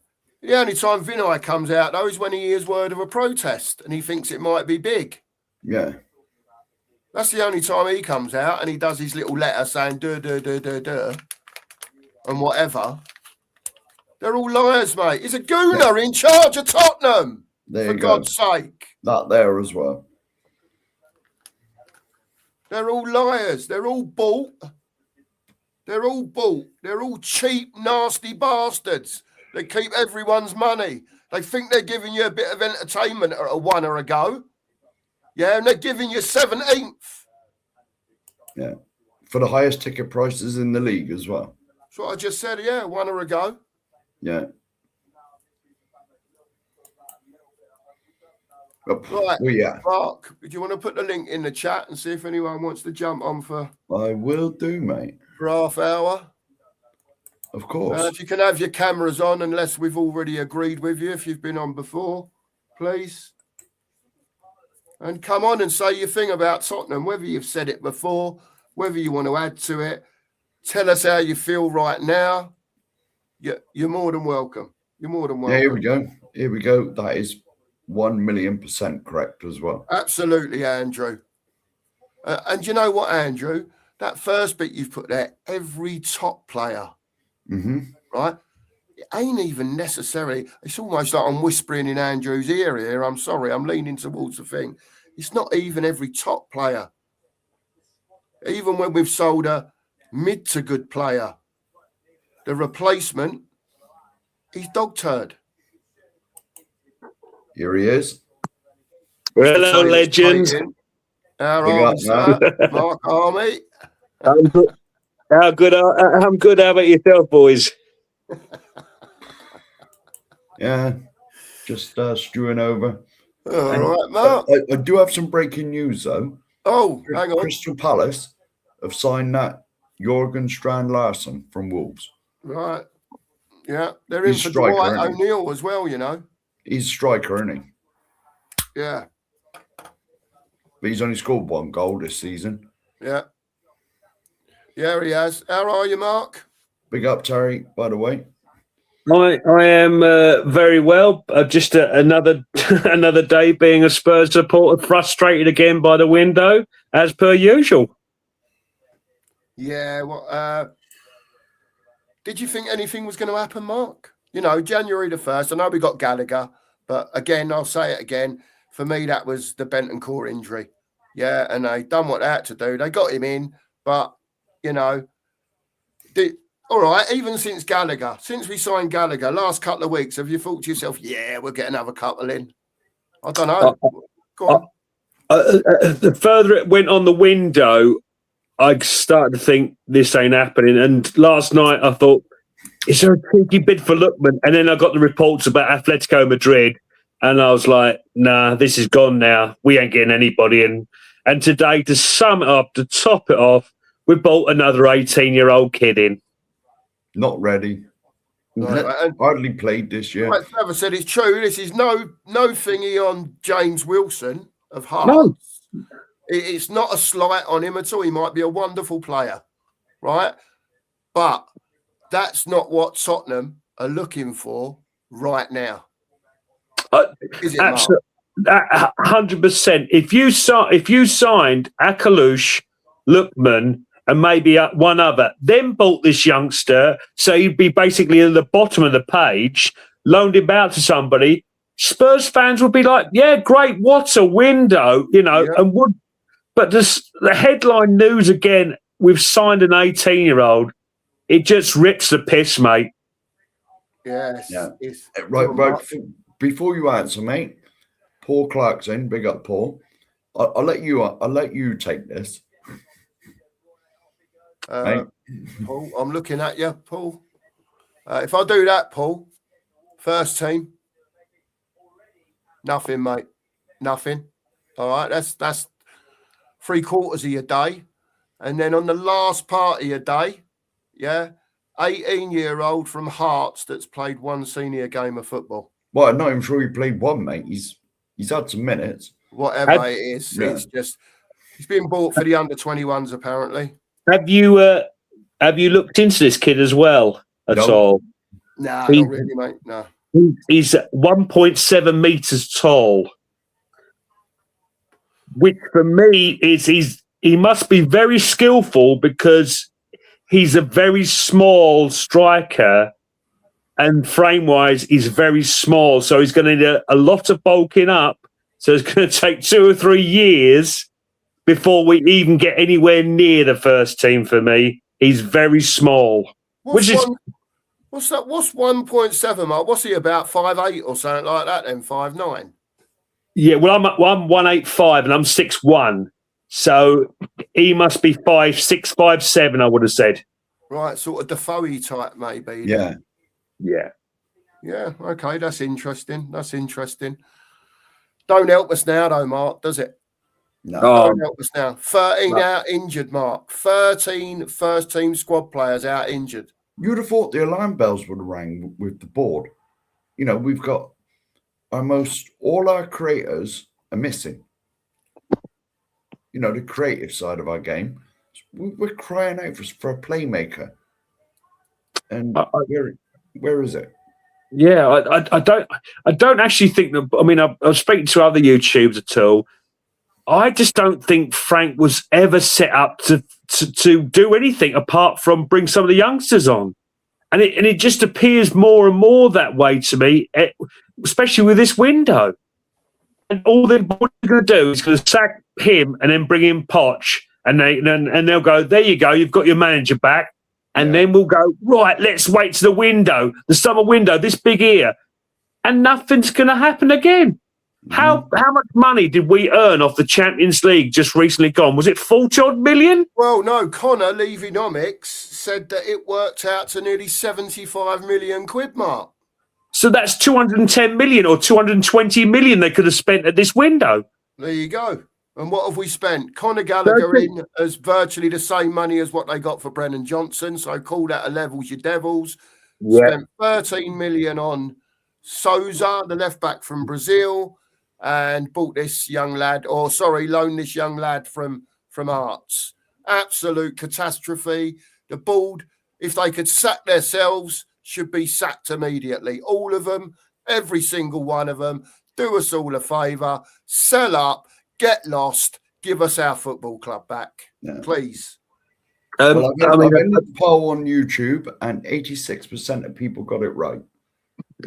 only time Vinay comes out, though, is when he hears word of a protest and he thinks it might be big. Yeah. That's the only time he comes out and he does his little letter saying duh, duh, duh, duh, duh, and whatever. They're all liars, mate. He's a gooner in charge of Tottenham. There for you go. God's sake. That there as well. They're all liars. They're all bought. They're all cheap, nasty bastards. They keep everyone's money. They think they're giving you a bit of entertainment at a one or a go. Yeah, and they're giving you 17th. Yeah. For the highest ticket prices in the league as well. That's what I just said, one or a go. Yeah. Right, Mark, do you want to put the link in the chat and see if anyone wants to jump on for... I will do, mate. For half hour? Of course. If you can have your cameras on, unless we've already agreed with you, if you've been on before, please. And come on and say your thing about Tottenham, whether you've said it before, whether you want to add to it. Tell us how you feel right now. You're more than welcome. You're more than welcome. Yeah, here we go. That is 1,000,000% correct as well. Absolutely, Andrew. And you know what, Andrew? That first bit you've put there, every top player, right? It ain't even necessarily, it's almost like I'm whispering in Andrew's ear here. I'm sorry, I'm leaning towards the thing. It's not even every top player. Even when we've sold a mid to good player, the replacement, he's dog turd. Here he is. Well, hello, legends. All right, sir. Mark Army. I'm good. I'm good. How about yourself, boys? Yeah, just stewing over. All right, Mark. I do have some breaking news, though. Oh, hang on. Crystal Palace have signed that Jorgen Strand Larsen from Wolves. Right. Yeah, they're in for Dwight O'Neill as well, you know. He's a striker, isn't he? Yeah. But he's only scored one goal this season. Yeah. Yeah, he has. How are you, Mark? Big up, Terry, by the way. I am very well. Just another another day being a Spurs supporter, frustrated again by the window, as per usual. Yeah, well, did you think anything was going to happen, Mark? You know, January the 1st, I know we got Gallagher, but again, I'll say it again, for me, that was the Bentancur injury. Yeah, and they done what they had to do. They got him in, but, you know, all right, even since Gallagher, since we signed Gallagher, last couple of weeks, have you thought to yourself, yeah, we'll get another couple in? I don't know. Go on. The further it went on the window, I started to think this ain't happening. And last night I thought, is there a cheeky bid for Lookman? And then I got the reports about Atletico Madrid, and I was like, nah, this is gone now. We ain't getting anybody in. And today, to sum it up, to top it off, we bought another 18-year-old kid in. Not ready. Right, hardly played this year. Like Trevor said, it's true. This is no thingy on James Wilson of Hearts. No. It's not a slight on him at all. He might be a wonderful player, right? But that's not what Tottenham are looking for right now. Is it, absolutely, 100%. If you signed Akalush, Lookman, and maybe one other, then bought this youngster, so you'd be basically at the bottom of the page, loaned him out to somebody, Spurs fans would be like, yeah, great, what a window, and would. But the headline news again, we've signed an 18-year-old. It just rips the piss, mate. Yes. Yeah. It's Right. Before you answer, mate, Paul Clarkson, big up, Paul. I'll let you take this. Paul, I'm looking at you, Paul. If I do that, Paul, first team, nothing, mate, nothing. All right, that's 3/4 of your day, and then on the last part of your day, 18-year-old from Hearts that's played one senior game of football. Well, I'm not even sure he played one, mate. He's had some minutes. Whatever it is, it's just he's been bought for the under-21s apparently. Have you looked into this kid as well at all? Nah, not really, mate. No. He's 1.7 meters tall, which for me is he must be very skillful because he's a very small striker, and frame-wise, he's very small. So he's going to need a lot of bulking up. So it's going to take 2 or 3 years before we even get anywhere near the first team for me. He's very small. What's that? What's 1.7, Mark? What's he about, 5'8" or something like that then, 5'9"? Yeah, well, I'm 185 and I'm 6'1". So he must be 5'6", 5'7", I would have said. Right, sort of Defoe type, maybe. Yeah. Yeah, okay, that's interesting. Don't help us now, though, Mark, does it? No. Don't help us now. 13 out injured, Mark. 13 first-team squad players out injured. You'd have thought the alarm bells would have rang with the board. We've got almost all our creators are missing. The creative side of our game. We're crying out for a playmaker. And where is it? Yeah, I don't actually think that. I mean, I was speaking to other YouTubers at all. I just don't think Frank was ever set up to do anything apart from bring some of the youngsters on, and it just appears more and more that way to me, especially with this window. And all they're going to do is going to sack him and then bring in Poch, and they'll go, there you go, you've got your manager back. And then we'll go, right, let's wait to the window, the summer window, this big year. And nothing's going to happen again. How much money did we earn off the Champions League just recently gone? Was it 40-odd million? Well, no, Connor Levynomics said that it worked out to nearly 75 million quid, Mark. So that's 210 million or 220 million they could have spent at this window. There you go. And what have we spent? Conor Gallagher in as virtually the same money as what they got for Brennan Johnson. So call that a levels your devils. Yeah. Spent 13 million on Souza, the left back from Brazil, and bought this young lad, loaned this young lad from Hearts. Absolute catastrophe. The board, if they could sack themselves, should be sacked immediately. All of them, every single one of them. Do us all a favour. Sell up. Get lost. Give us our football club back, please. Well, I've been a poll on YouTube, and 86% of people got it right.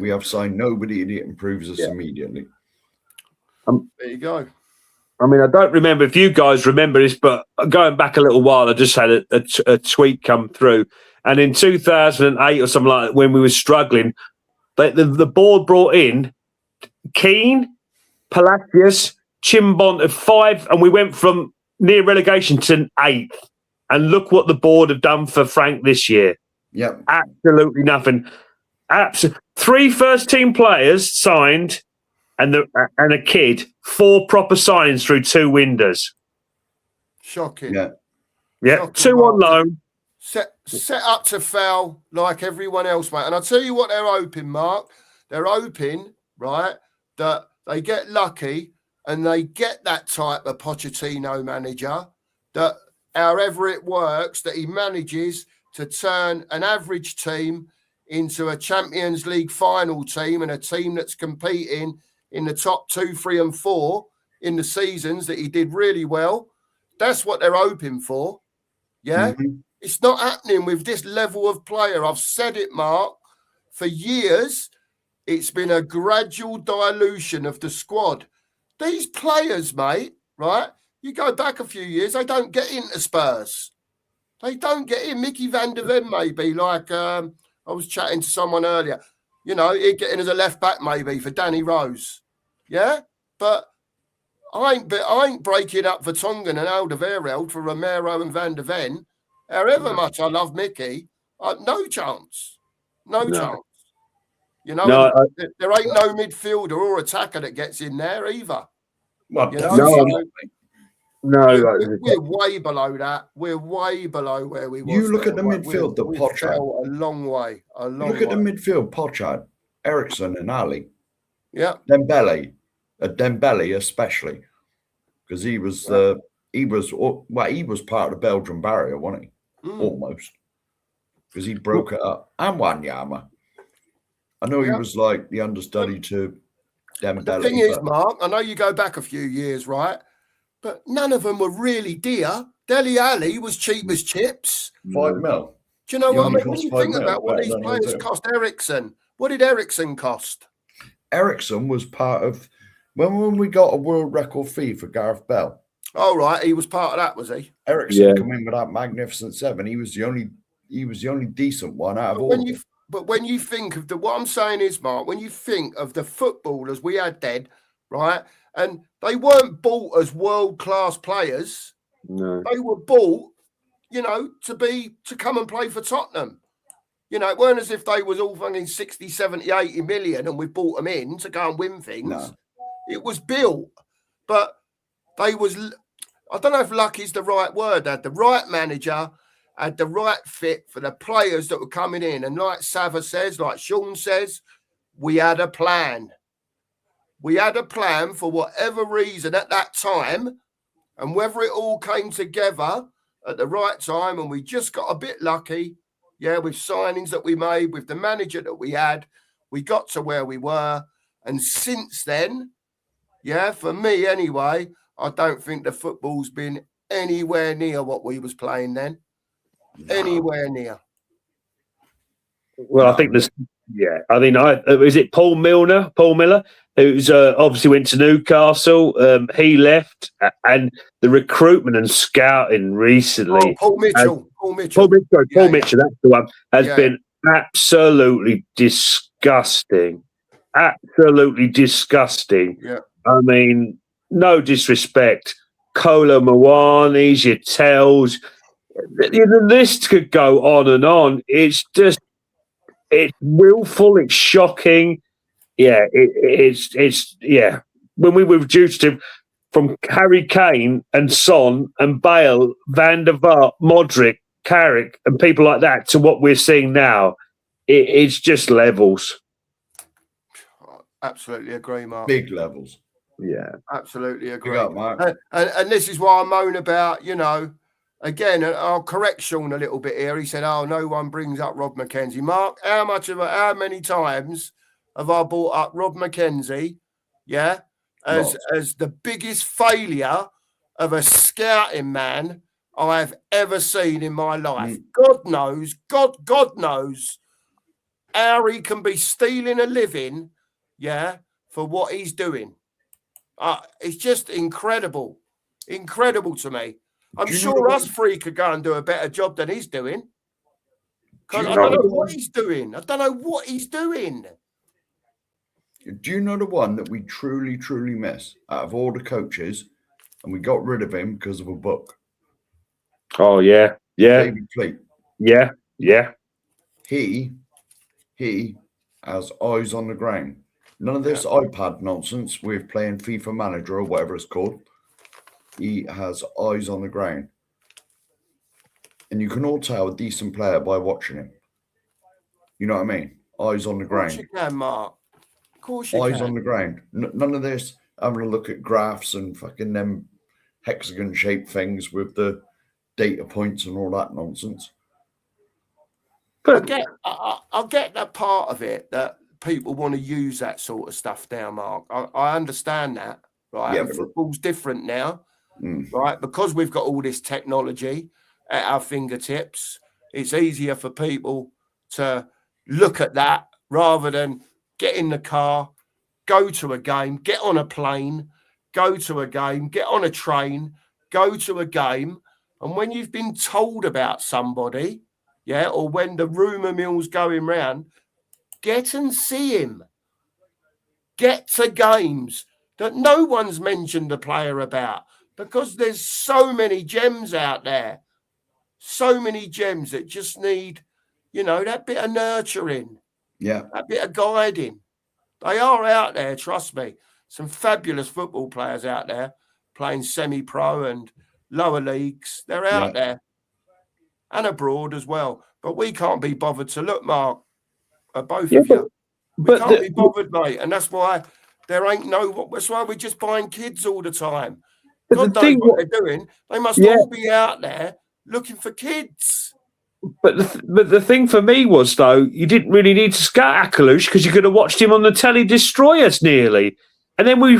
We have signed nobody, and it improves us immediately. There you go. I mean, I don't remember if you guys remember this, but going back a little while, I just had a tweet come through, and in 2008 or something like that, when we were struggling, the board brought in Keane, Palacios, Chimbon at 5, and we went from near relegation to 8th. And look what the board have done for Frank this year. Yeah, absolutely nothing. 3 first-team players signed, and a kid. 4 proper signings through 2 windows. Shocking. Yeah. Shocking, 2 on loan. Set up to foul like everyone else, mate. And I'll tell you what they're hoping, Mark. They're hoping, right, that they get lucky and they get that type of Pochettino manager that however it works, that he manages to turn an average team into a Champions League final team and a team that's competing in the top 2, 3 and 4 in the seasons that he did really well. That's what they're hoping for. Yeah. Mm-hmm. It's not happening with this level of player. I've said it, Mark, for years. It's been a gradual dilution of the squad. These players, mate, right? You go back a few years, they don't get into Spurs. They don't get in. Mickey van der Ven, maybe, like I was chatting to someone earlier. You know, he'd get in as a left back, maybe, for Danny Rose. Yeah? But I ain't breaking up Vertonghen and Alderweireld for Romero and Van der Ven. However much I love Mickey, no chance. No chance. You know, there ain't no midfielder or attacker that gets in there either. Well, you know, we're way below that. We're way below where we were. You look at the midfield that Poch had. A long way. Look at the midfield Poch had. Ericsson and Ali. Yeah. Dembele especially, because he was part of the Belgian barrier, wasn't he? Almost, because he broke it up. And Wanyama. I know he was like the understudy to Dembele. The thing is, Mark, I know you go back a few years, right? But none of them were really dear. Dele Alli was cheap as chips. $5 million. Do you know what I mean? When you think about what these players cost, Ericsson, what did Ericsson cost? Ericsson was part of when we got a world record fee for Gareth Bell. Oh, right, he was part of that, was he? Ericsson come in with that magnificent 7. He was the only decent one out of all. But when you think of what I'm saying is, Mark, when you think of the footballers we had then, right, and they weren't bought as world-class players. No. They were bought, you know, to come and play for Tottenham. You know, it weren't as if they was all fucking 60, 70, 80 million and we bought them in to go and win things. No. It was built. But I don't know if luck is the right word. They had the right manager, had the right fit for the players that were coming in. And like Sava says, like Sean says, we had a plan. We had a plan for whatever reason at that time. And whether it all came together at the right time and we just got a bit lucky, with signings that we made, with the manager that we had, we got to where we were. And since then, for me anyway, I don't think the football's been anywhere near what we was playing then. No. Anywhere near. Well, I think is it Paul Miller, who's obviously went to Newcastle. He left, and the recruitment and scouting recently. Paul Mitchell. Paul Mitchell, that's the one, has been absolutely disgusting. Absolutely disgusting. Yeah. I mean, no disrespect. Kolo Muani's, your Tells. The list could go on and on. It's willful. It's shocking. Yeah, it's when we were reduced to from Harry Kane and Son and Bale, Van der Vaart, Modric, Carrick, and people like that to what we're seeing now, it's just levels. Absolutely agree, Mark. Big levels. Yeah, absolutely agree. Big up, Mark. And this is why I moan about, again, I'll correct Sean a little bit here. He said, no one brings up Rob McKenzie. Mark, how many times have I brought up Rob McKenzie, as the biggest failure of a scouting man I've ever seen in my life. God knows how he can be stealing a living, for what he's doing. It's just incredible to me. I'm sure us three could go and do a better job than he's doing. Because I don't know what he's doing. Do you know the one that we truly, truly miss out of all the coaches, and we got rid of him because of a book? Oh, yeah. David Fleet. Yeah. He has eyes on the ground. None of this iPad nonsense with playing FIFA Manager or whatever it's called. He has eyes on the ground. And you can all tell a decent player by watching him. You know what I mean? Eyes on the ground. Of course you can, Mark. Of course you can. Eyes on the ground. None of this having a look at graphs and fucking them hexagon-shaped things with the data points and all that nonsense. But I get that part of it, that people want to use that sort of stuff now, Mark. I understand that, right? Yeah, and football's different now, right? Because we've got all this technology at our fingertips, it's easier for people to look at that rather than get in the car, go to a game, get on a plane, go to a game, get on a train, go to a game. And when you've been told about somebody, or when the rumour mill's going round, get and see him. Get to games that no one's mentioned the player about, because there's so many gems out there. So many gems that just need, that bit of nurturing. Yeah. That bit of guiding. They are out there, trust me. Some fabulous football players out there playing semi-pro and lower leagues. They're out there and abroad as well. But we can't be bothered to look, Mark, at both of you. We can't be bothered, mate. And that's why that's why we're just buying kids all the time. God knows what they're doing. They must all be out there looking for kids. But the thing for me was, though, you didn't really need to scout Akalush because you could have watched him on the telly destroy us nearly. And then we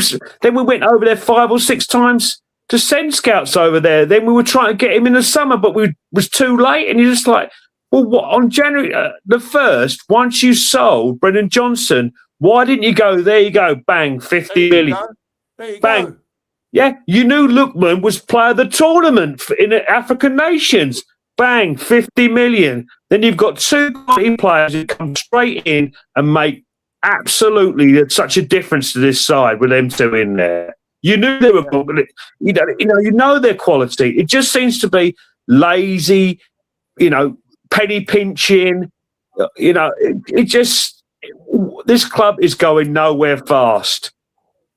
went over there 5 or 6 times to send scouts over there. Then we were trying to get him in the summer, but we was too late. And you're just like, well, what, on January the 1st, once you sold Brendan Johnson, why didn't you go, there you go, bang, 50 million. There you bang. Go. Yeah, you knew Lookman was player of the tournament in the African nations. Bang, 50 million. Then you've got 2 quality players who come straight in and make absolutely such a difference to this side with them 2 in there. You knew they were good. You know their quality. It just seems to be lazy, penny pinching. This club is going nowhere fast.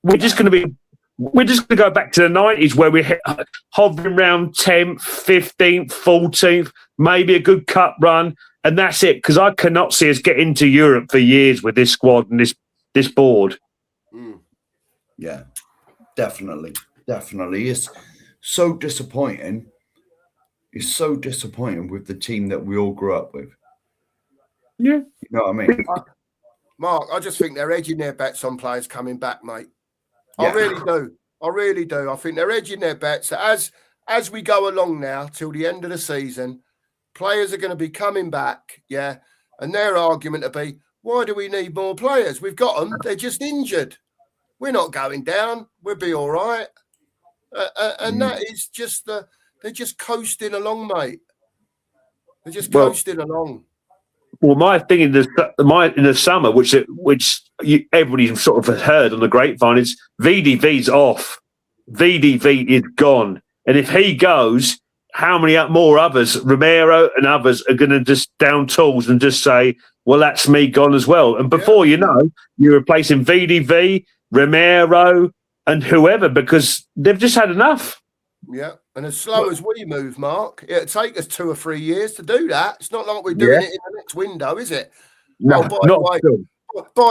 We're just going to go back to the 90s where we're hovering around 10th, 15th, 14th, maybe a good cup run, and that's it, because I cannot see us get into Europe for years with this squad and this board. Yeah, definitely. It's so disappointing. It's so disappointing with the team that we all grew up with. Yeah. You know what I mean? Mark, I just think they're edging their bets on players coming back, mate. Yeah. I really do. I think they're edging their bets. As we go along now till the end of the season, players are going to be coming back, and their argument will be, why do we need more players? We've got them. They're just injured. We're not going down. We'll be all right. And that is just they're just coasting along, mate. They're just coasting along. Well, my thing in the summer, which everybody sort of heard on the grapevine, is VDV's off. VDV is gone, and if he goes, how many more others, Romero and others, are going to just down tools and just say, "Well, that's me gone as well." And before you know, you're replacing VDV, Romero, and whoever, because they've just had enough. Yeah, and as slow as we move, Mark, it'll take us 2 or 3 years to do that. It's not like we're doing it in the next window, is it? No, by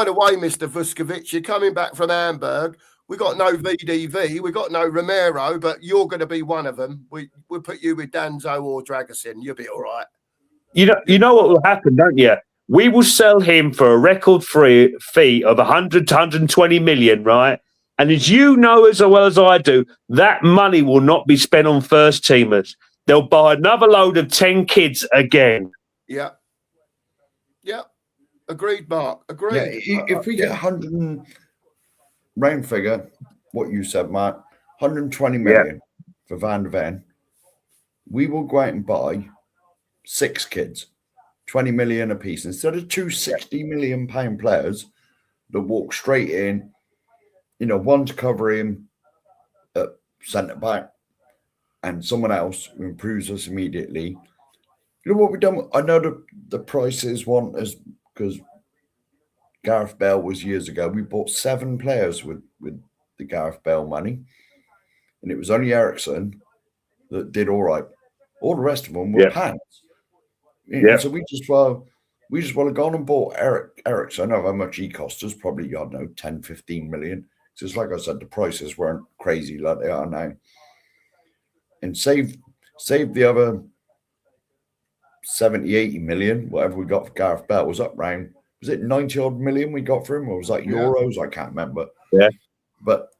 the way, Mr. Vuskovic, you're coming back from Hamburg. We got no VDV, we got no Romero, but you're going to be one of them. We'll put you with Danzo or Dragosin. You'll be all right. You know what will happen, don't you? We will sell him for a record fee of 100 to 120 million, right? And as you know as well as I do, that money will not be spent on first teamers. They'll buy another load of 10 kids again. Yeah. Agreed, Mark. Agreed. Yeah, if we get 100 round figure, what you said, Mark, 120 million for Van der Ven, we will go out and buy 6 kids, 20 million apiece, instead of 2 60 million pound players that walk straight in. One to cover him at centre back and someone else who improves us immediately. You know what we've done? I know the prices want us because Gareth Bale was years ago. We bought 7 players with the Gareth Bale money, and it was only Ericsson that did all right. All the rest of them were pants. So we just have gone and bought Ericsson. I don't know how much he cost us, probably, 10, 15 million. Just like I said, the prices weren't crazy like they are now. And save the other 70, 80 million, whatever we got for Gareth Bale. Was it 90 odd million we got for him? Or was that euros? I can't remember. Yeah. But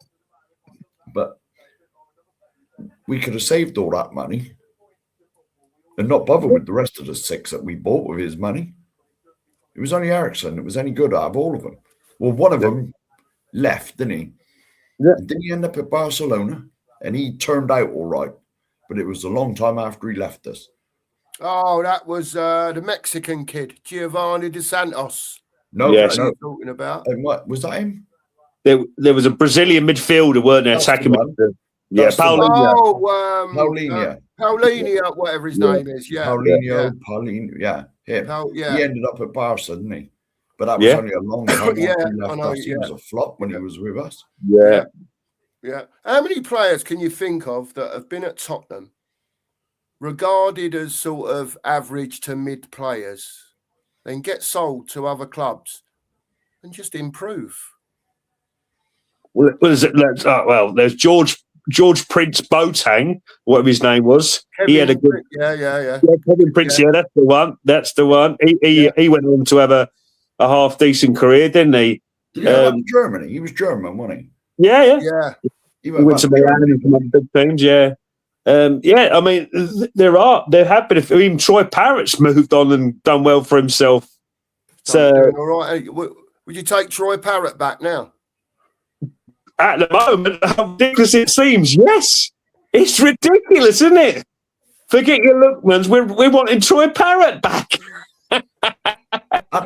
we could have saved all that money and not bother with the rest of the 6 that we bought with his money. It was only Ericsson that was any good out of all of them. Well, one of them left, didn't he? Yeah. And didn't he end up at Barcelona? And he turned out all right, but it was a long time after he left us. Oh, that was the Mexican kid, Giovanni Dos Santos. No, Yes. What no. are you talking about? And what was that him? There was a Brazilian midfielder, weren't there? That's the Attacking one. midfielder. Yeah, That's the one. Paulinho. Oh, Paulinho. Paulinho, whatever his Yeah. name is. Yeah. Paulinho, Paulinho, yeah, him. Yeah. He ended up at Barca, didn't he? But that was Yeah. only a long time Yeah, after he I left know, us. He yeah. was a flop when he was with us. Yeah. Yeah. How many players can you think of that have been at Tottenham, regarded as sort of average to mid players, then get sold to other clubs and just improve? Well, there's George Prince Boateng, whatever his name was. He had a good. Yeah. Kevin Prince, yeah, that's the one. That's the one. He went on to have a half decent career, didn't he? Did he go back to Germany? He was German, wasn't he? Yeah. He He went to Milan and some other big teams, yeah. I mean, there have been. Even Troy Parrott's moved on and done well for himself. So, doing all right. Would you take Troy Parrott back now? at the moment, how ridiculous it seems. Yes, it's ridiculous, isn't it? Forget your Lookmans. We're wanting Troy Parrott back. At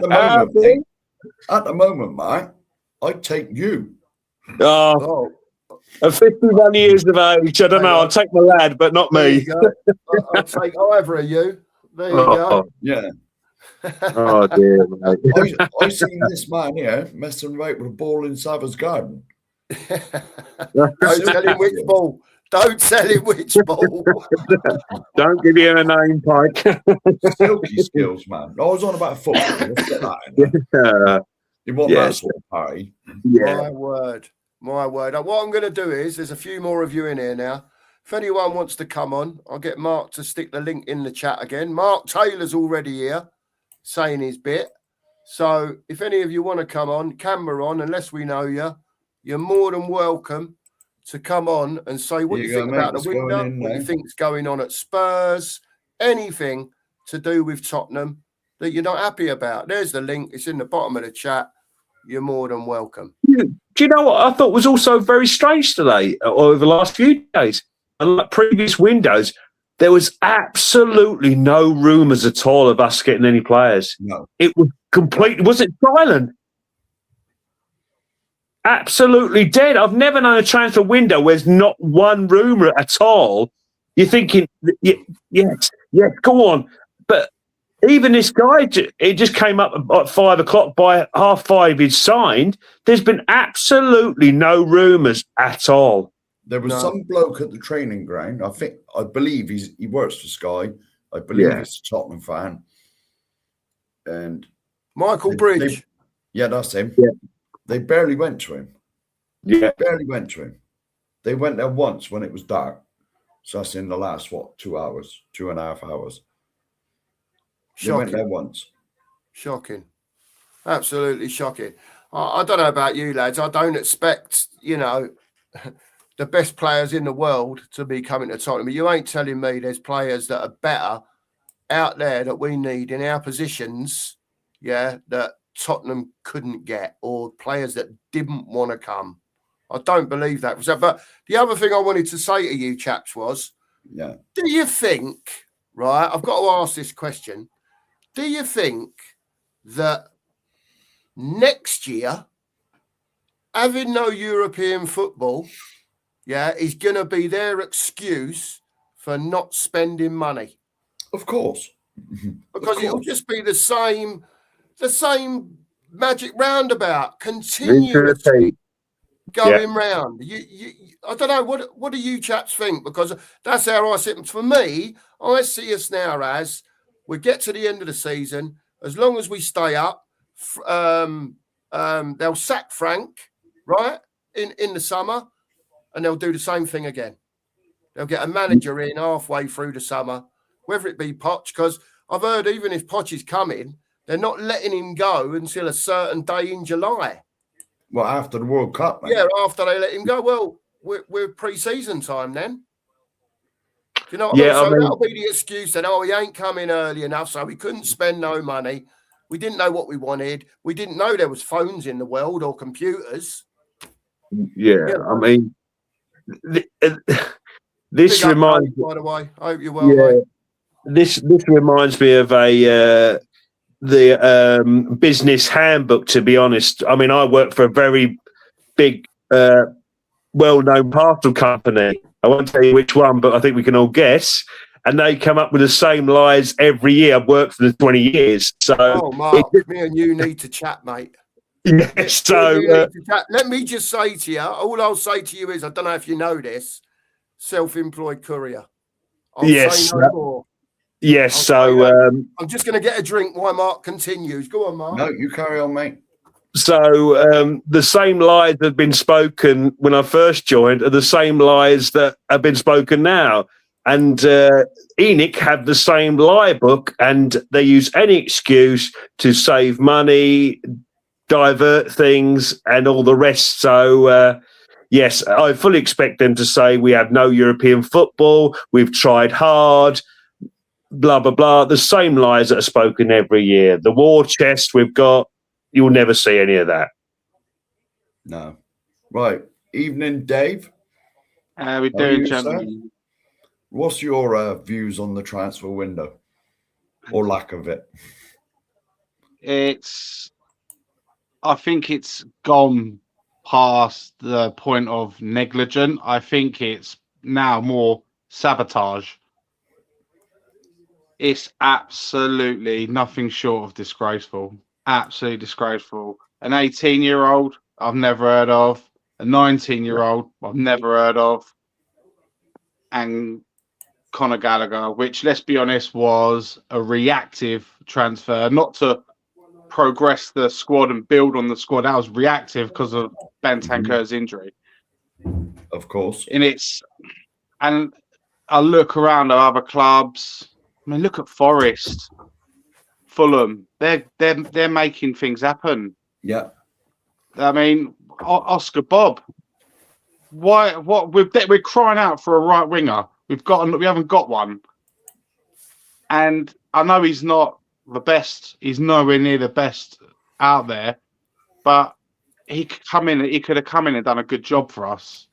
the moment, mate, I'd take you. Oh. At 51 years of age, I don't know. I'll take my lad, but not There me. you go. I'll take either of you. There you go. Yeah. Oh dear, mate. I seen this man here messing about with a ball in Sava's garden. Don't tell him which ball. Don't tell him which ball. Don't give you a name, Pike. Silky skills, man. I was on about football. Let's get that in there. It wasn't that sort of party. Yeah. My word. What I'm going to do is, there's a few more of you in here now. If anyone wants to come on, I'll get Mark to stick the link in the chat again. Mark Taylor's already here saying his bit. So if any of you want to come on, camera on, unless we know you, you're more than welcome to come on and say what you think about the window, what you think's going on at Spurs, anything to do with Tottenham that you're not happy about. There's the link. It's in the bottom of the chat. You're more than welcome. Do you know what I thought was also very strange today, or over the last few days? Unlike previous windows, there was absolutely no rumours at all of us getting any players. No. It was completely, was it silent? Absolutely dead. I've never known a transfer window where there's not one rumour at all. You're thinking, yes, go on. But even this guy, it just came up at 5 o'clock. By 5:30, he'd signed. There's been absolutely no rumours at all. There was some bloke at the training ground. I believe he works for Sky. I believe he's a Tottenham fan. And Michael Bridge. That's him. Yeah. They barely went to him. Yeah. Barely went to him. They went there once when it was dark. So that's in the last, 2 hours, 2.5 hours. They went there once. Shocking. Absolutely shocking. I don't know about you, lads. I don't expect, the best players in the world to be coming to Tottenham. But you ain't telling me there's players that are better out there that we need in our positions, that Tottenham couldn't get, or players that didn't want to come. I don't believe that. But the other thing I wanted to say to you chaps was, do you think, right, I've got to ask this question, do you think that next year, having no European football, is going to be their excuse for not spending money? Of course. Because it'll just be the same magic roundabout, continuously going round. I don't know, what do you chaps think? Because that's how I see it. For me, I see us now as we get to the end of the season, as long as we stay up, they'll sack Frank, right, in the summer, and they'll do the same thing again. They'll get a manager in halfway through the summer, whether it be Poch, because I've heard even if Poch is coming, they're not letting him go until a certain day in July. Well, after the World Cup, mate. Yeah, after they let him go. Well, we're pre-season time then. Do you know what I mean? So that'll be the excuse that, he ain't coming early enough, so we couldn't spend no money. We didn't know what we wanted. We didn't know there was phones in the world or computers. Yeah, I mean, this Big up, reminds Dave, by the way. I hope you're well, yeah, mate. this reminds me of the business handbook. To be honest, I mean, I work for a very big, well-known parcel company. I won't tell you which one, but I think we can all guess. And they come up with the same lies every year. I've worked for them 20 years. So, Oh, Mark, me and you need to chat, mate. yeah, so Let me just say to you, all I'll say to you is, I don't know if you know this, self-employed courier. I'll yes, say no more. yes. I'll So I'm just going to get a drink while Mark continues. Go on, Mark. No, you carry on, mate. So the same lies that have been spoken when I first joined are the same lies that have been spoken now. And ENIC have the same lie book, and they use any excuse to save money, divert things, and all the rest. So, yes, I fully expect them to say we have no European football, we've tried hard, blah, blah, blah. The same lies that are spoken every year. The war chest we've got, you'll never see any of that. No. Right. Evening, Dave. How we How are doing, you, gentlemen? What's your views on the transfer window or lack of it? I think it's gone past the point of negligent. I think it's now more sabotage. It's absolutely nothing short of disgraceful. Absolutely disgraceful. An 18-year-old I've never heard of. A 19-year-old I've never heard of. And Conor Gallagher, which, let's be honest, was a reactive transfer, not to progress the squad and build on the squad. That was reactive because of Bentancur's injury. Of course. And I look around at other clubs. I mean, look at Forest, Fulham. They're making things happen. Yeah. I mean, Oscar Bob. Why? What? We're crying out for a right winger. We haven't got one. And I know he's not the best. He's nowhere near the best out there. But he could come in. He could have come in and done a good job for us.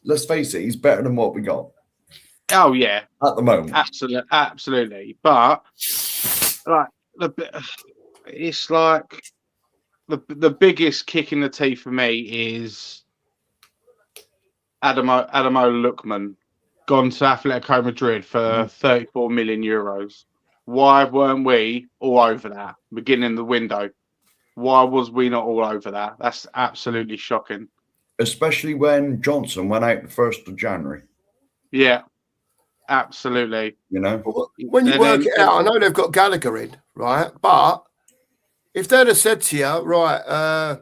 Let's face it, he's better than what we got. Oh yeah, at the moment. Absolutely. But like it's like the biggest kick in the teeth for me is Adamo Lukman gone to Atletico Madrid for 34 million euros. Why weren't we all over that beginning of the window? Why was we not all over that? That's absolutely shocking. Especially when Johnson went out the 1st of January. Yeah, absolutely. You know? When you work it out, I know they've got Gallagher in, right? But if they'd have said to you, right,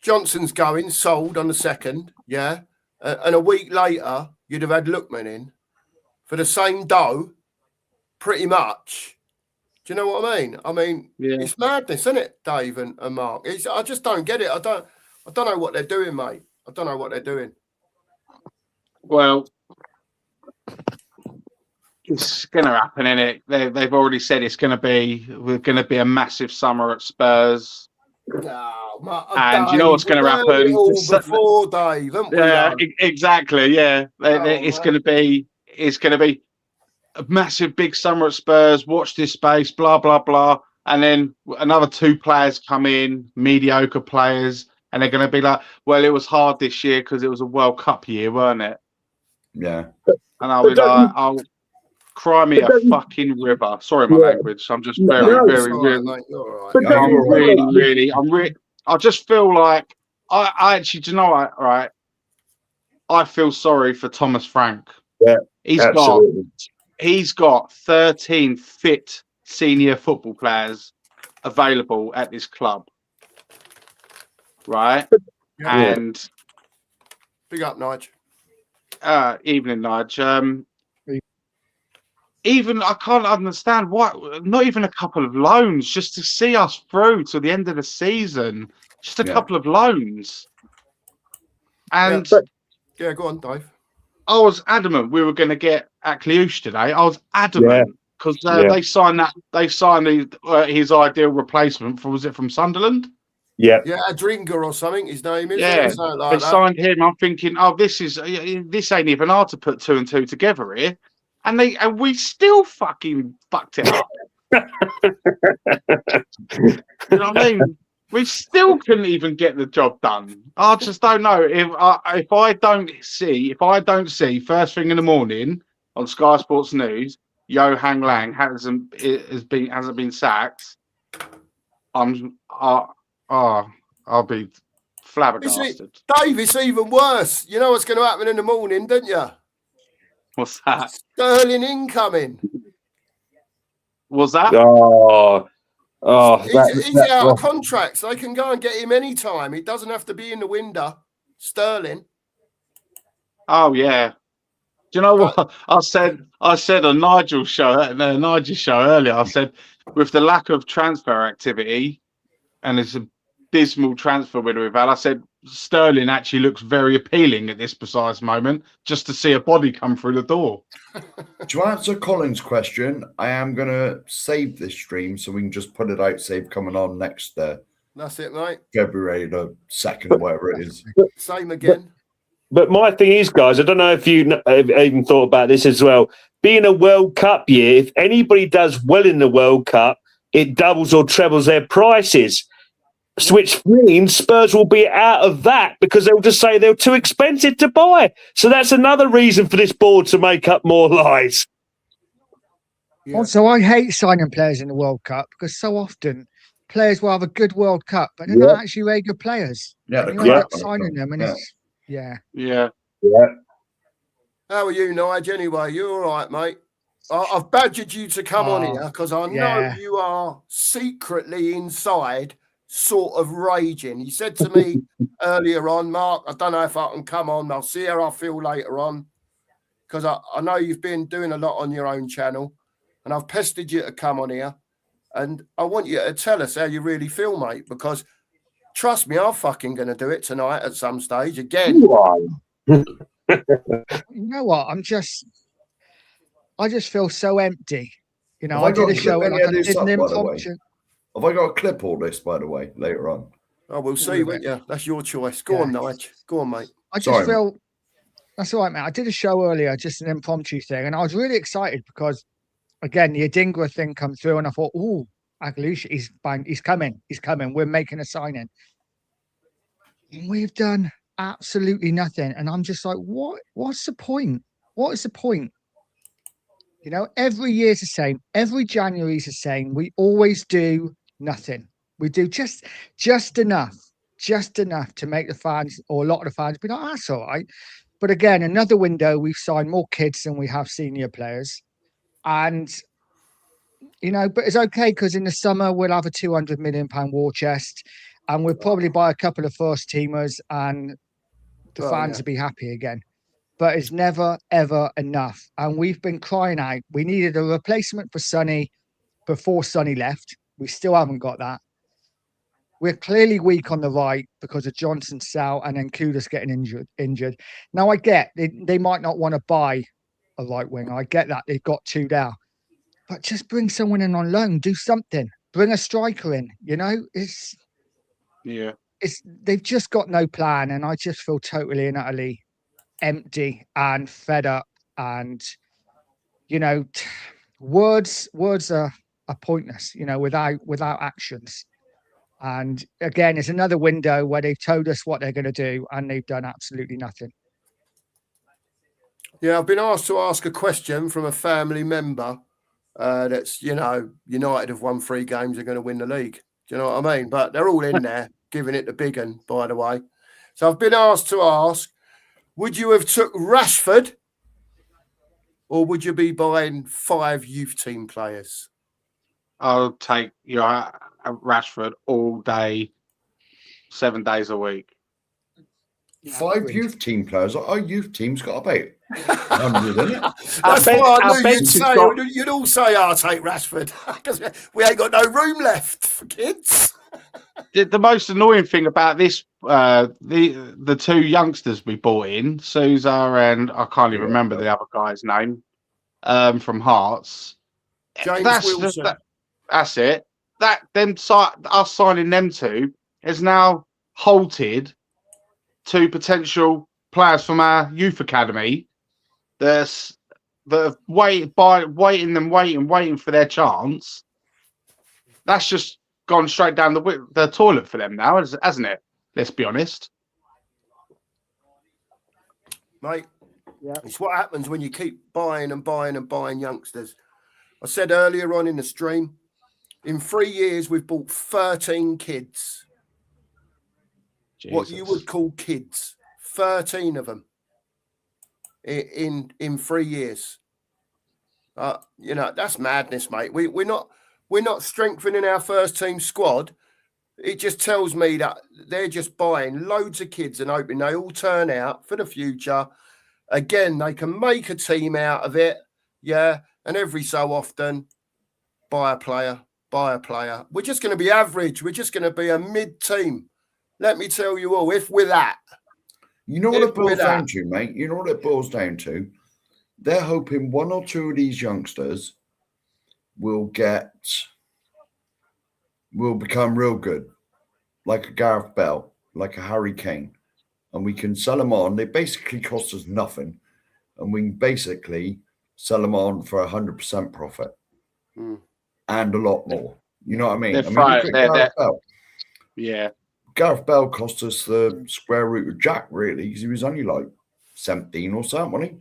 Johnson's going, sold on the 2nd, yeah, and a week later, you'd have had Lookman in for the same dough, pretty much. Do you know what I mean? I mean, It's madness, isn't it, Dave and Mark? I just don't get it. I don't know what they're doing, mate. I don't know what they're doing. Well, it's going to happen, innit? They've already said we're going to be a massive summer at Spurs. And you know what's going to happen? Before Dave, exactly. Yeah, it's going to be a massive big summer at Spurs. Watch this space, blah blah blah, and then another 2 players come in, mediocre players, and they're going to be like, "Well, it was hard this year because it was a World Cup year, weren't it?" Yeah. And I'll be like, "I'll cry me a fucking river." Sorry, my language. I'm just I just feel like I actually, do you know what? Right, I feel sorry for Thomas Frank. Yeah, he's got 13 fit senior football players available at this club, right? Yeah. And big up, Nige. Evening, Nige. Even I can't understand why not even a couple of loans just to see us through to the end of the season. Just a couple of loans. And go on, Dave. I was adamant we were going to get Akliouche today. I was adamant. because they signed his ideal replacement for, was it from Sunderland? Yeah. Yeah, Adringa or something. His name is. Yeah, Something like they that. signed him. I'm thinking, oh, this ain't even hard to put 2 and 2 together here, and we still fucking fucked it up. You know what I mean? We still couldn't even get the job done. I just don't know if I don't see first thing in the morning on Sky Sports News, Johan Lang hasn't been sacked. I'll be flabbergasted. Dave, it's even worse. You know what's going to happen in the morning, don't you? What's that? Sterling incoming. Was that? He's out of contract, so they can go and get him anytime. He doesn't have to be in the window. Sterling. Oh yeah. Do you know what I said? I said on Nigel's show earlier. I said with the lack of transfer activity and it's a dismal transfer window we've had, I said Sterling actually looks very appealing at this precise moment, just to see a body come through the door. To answer Colin's question, I am going to save this stream so we can just put it out, save coming on next That's it, mate. February the 2nd, whatever it is. Same again. But my thing is, guys, I don't know if you have even thought about this as well. Being a World Cup year, if anybody does well in the World Cup, it doubles or trebles their prices, which means Spurs will be out of that because they'll just say they're too expensive to buy. So that's another reason for this board to make up more lies. Yeah. Also, I hate signing players in the World Cup because so often players will have a good World Cup, but they're not actually very good players. Yeah, and you end up signing them, and it's Yeah. How are you, Nigel? Anyway, you all right, mate? I've badgered you to come on here because I know you are secretly inside sort of raging. You said to me earlier on, Mark, I don't know if I can come on. I'll see how I feel later on because I know you've been doing a lot on your own channel and I've pestered you to come on here and I want you to tell us how you really feel, mate, because trust me, I'm fucking going to do it tonight at some stage again. You know what? I just feel so empty. You know, I did a show and I did an impromptu. Have I got a clip all this, by the way, later on? Oh, we'll see, won't you? That's your choice. Go on, Nige. Go on, mate. I just feel that's all right, mate. I did a show earlier, just an impromptu thing, and I was really excited because, again, the Adingra thing come through, and I thought, oh, Aguilucci, he's coming. We're making a signing. And we've done absolutely nothing, and I'm just like, what's the point? What is the point? You know, every year's the same. Every January's the same. We always do nothing. We do just enough to make the fans, or a lot of the fans, be like, that's all right. But again, another window, we've signed more kids than we have senior players. And, you know, but it's okay because in the summer we'll have a £200 million war chest and we'll probably buy a couple of first teamers and the fans will be happy again. But it's never, ever enough. And we've been crying out. We needed a replacement for Sonny before Sonny left. We still haven't got that. We're clearly weak on the right because of Johnson, Sal, and then Kudus getting injured. Now, I get they might not want to buy a right winger. I get that. They've got two now. But just bring someone in on loan. Do something. Bring a striker in. You know, they've just got no plan. And I just feel totally and utterly empty and fed up. And, you know, words are pointless, you know, without actions. And again, it's another window where they've told us what they're going to do and they've done absolutely nothing. Yeah, I've been asked to ask a question from a family member that's, you know, United have won 3 games, they're going to win the league. Do you know what I mean? But they're all in there giving it the big one, by the way. So I've been asked to ask, would you have took Rashford or would you be buying 5 youth team players? I'll take Rashford all day, 7 days a week. 5 youth team players. Our youth team's got about 100 in it. That's why I knew you'd all say, I'll take Rashford because we ain't got no room left for kids. The most annoying thing about this, the 2 youngsters we bought in, Sousa and I can't even remember the other guy's name, from Hearts. James That's Wilson. that's it. Us signing them two is now halted to potential players from our youth academy that have waiting for their chance. That's just gone straight down the toilet for them now, hasn't it? Let's be honest, Mate, Yeah. it's what happens when you keep buying and buying and buying youngsters. I said earlier on in the stream, in 3 years, we've bought 13 kids. What you Jesus. would call kids. 13 of them in 3 years. You know, that's madness, mate. We're not strengthening our first team squad. It just tells me that they're just buying loads of kids and hoping they all turn out for the future. Again, they can make a team out of it. Yeah. And every so often, buy a player. We're just going to be average. We're just going to be a mid-team. Let me tell you all, if we're that. You know what it boils down to, mate? You know what it boils down to? They're hoping one or two of these youngsters will become real good, like a Gareth Bell, like a Harry Kane, and we can sell them on. They basically cost us nothing, and we can basically sell them on for 100% profit and a lot more. You know what I mean? Look at Gareth Bell. Yeah. Gareth Bell cost us the square root of Jack, really, because he was only like 17 or something, wasn't he?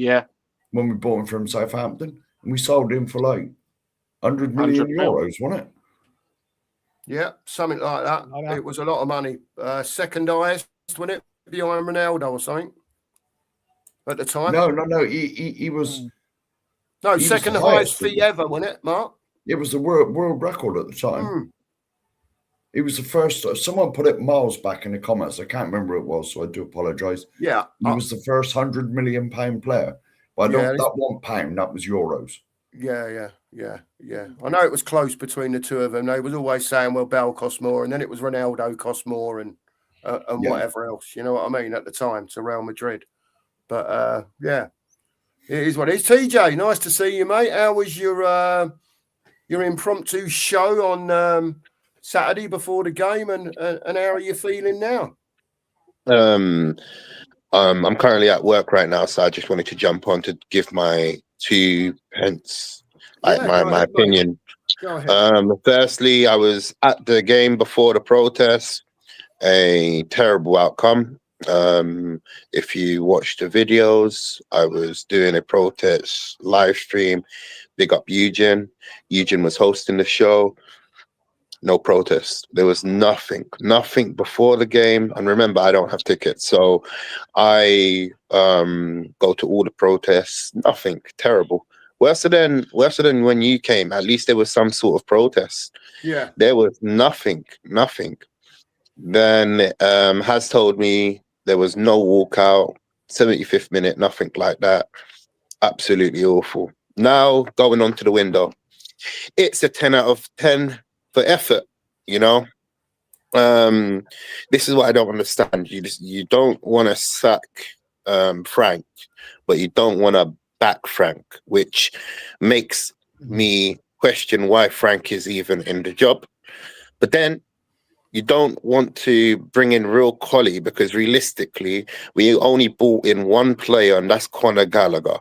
Yeah. When we bought him from Southampton, and we sold him for like 100 million euros, wasn't it? Yeah, something like that. It was a lot of money. Second highest, wasn't it? Behind Ronaldo or something at the time. No. He was. No, he second was the highest highest fee ever, wasn't it, Mark? It was the world record at the time. It was the first. Someone put it miles back in the comments. I can't remember who it was, so I do apologise. Yeah, he was the first £100 million player. But I don't. That £1, that was euros. Yeah. I know it was close between the two of them. They was always saying, well, Bell cost more, and then it was Ronaldo cost more, and whatever else. You know what I mean? At the time, to Real Madrid. But yeah, it is what it is. TJ, nice to see you, mate. How was your impromptu show on Saturday before the game, and how are you feeling now? I'm currently at work right now, so I just wanted to jump on to give my 2 pence, my opinion. Go ahead. Firstly, I was at the game before the protest. A terrible outcome. If you watch the videos, I was doing a protest live stream. Big up Eugen. Eugen was hosting the show. No protest. There was nothing before the game. And remember, I don't have tickets, so I go to all the protests. Nothing. Terrible. Worse than when you came. At least there was some sort of protest. Yeah. There was nothing. Then has told me there was no walkout. 75th minute. Nothing like that. Absolutely awful. Now going on to the window. It's a 10 out of 10. For effort, you know. This is what I don't understand. You don't want to sack Frank, but you don't want to back Frank, which makes me question why Frank is even in the job. But then you don't want to bring in real Collie, because realistically, we only bought in one player, and that's Conor Gallagher.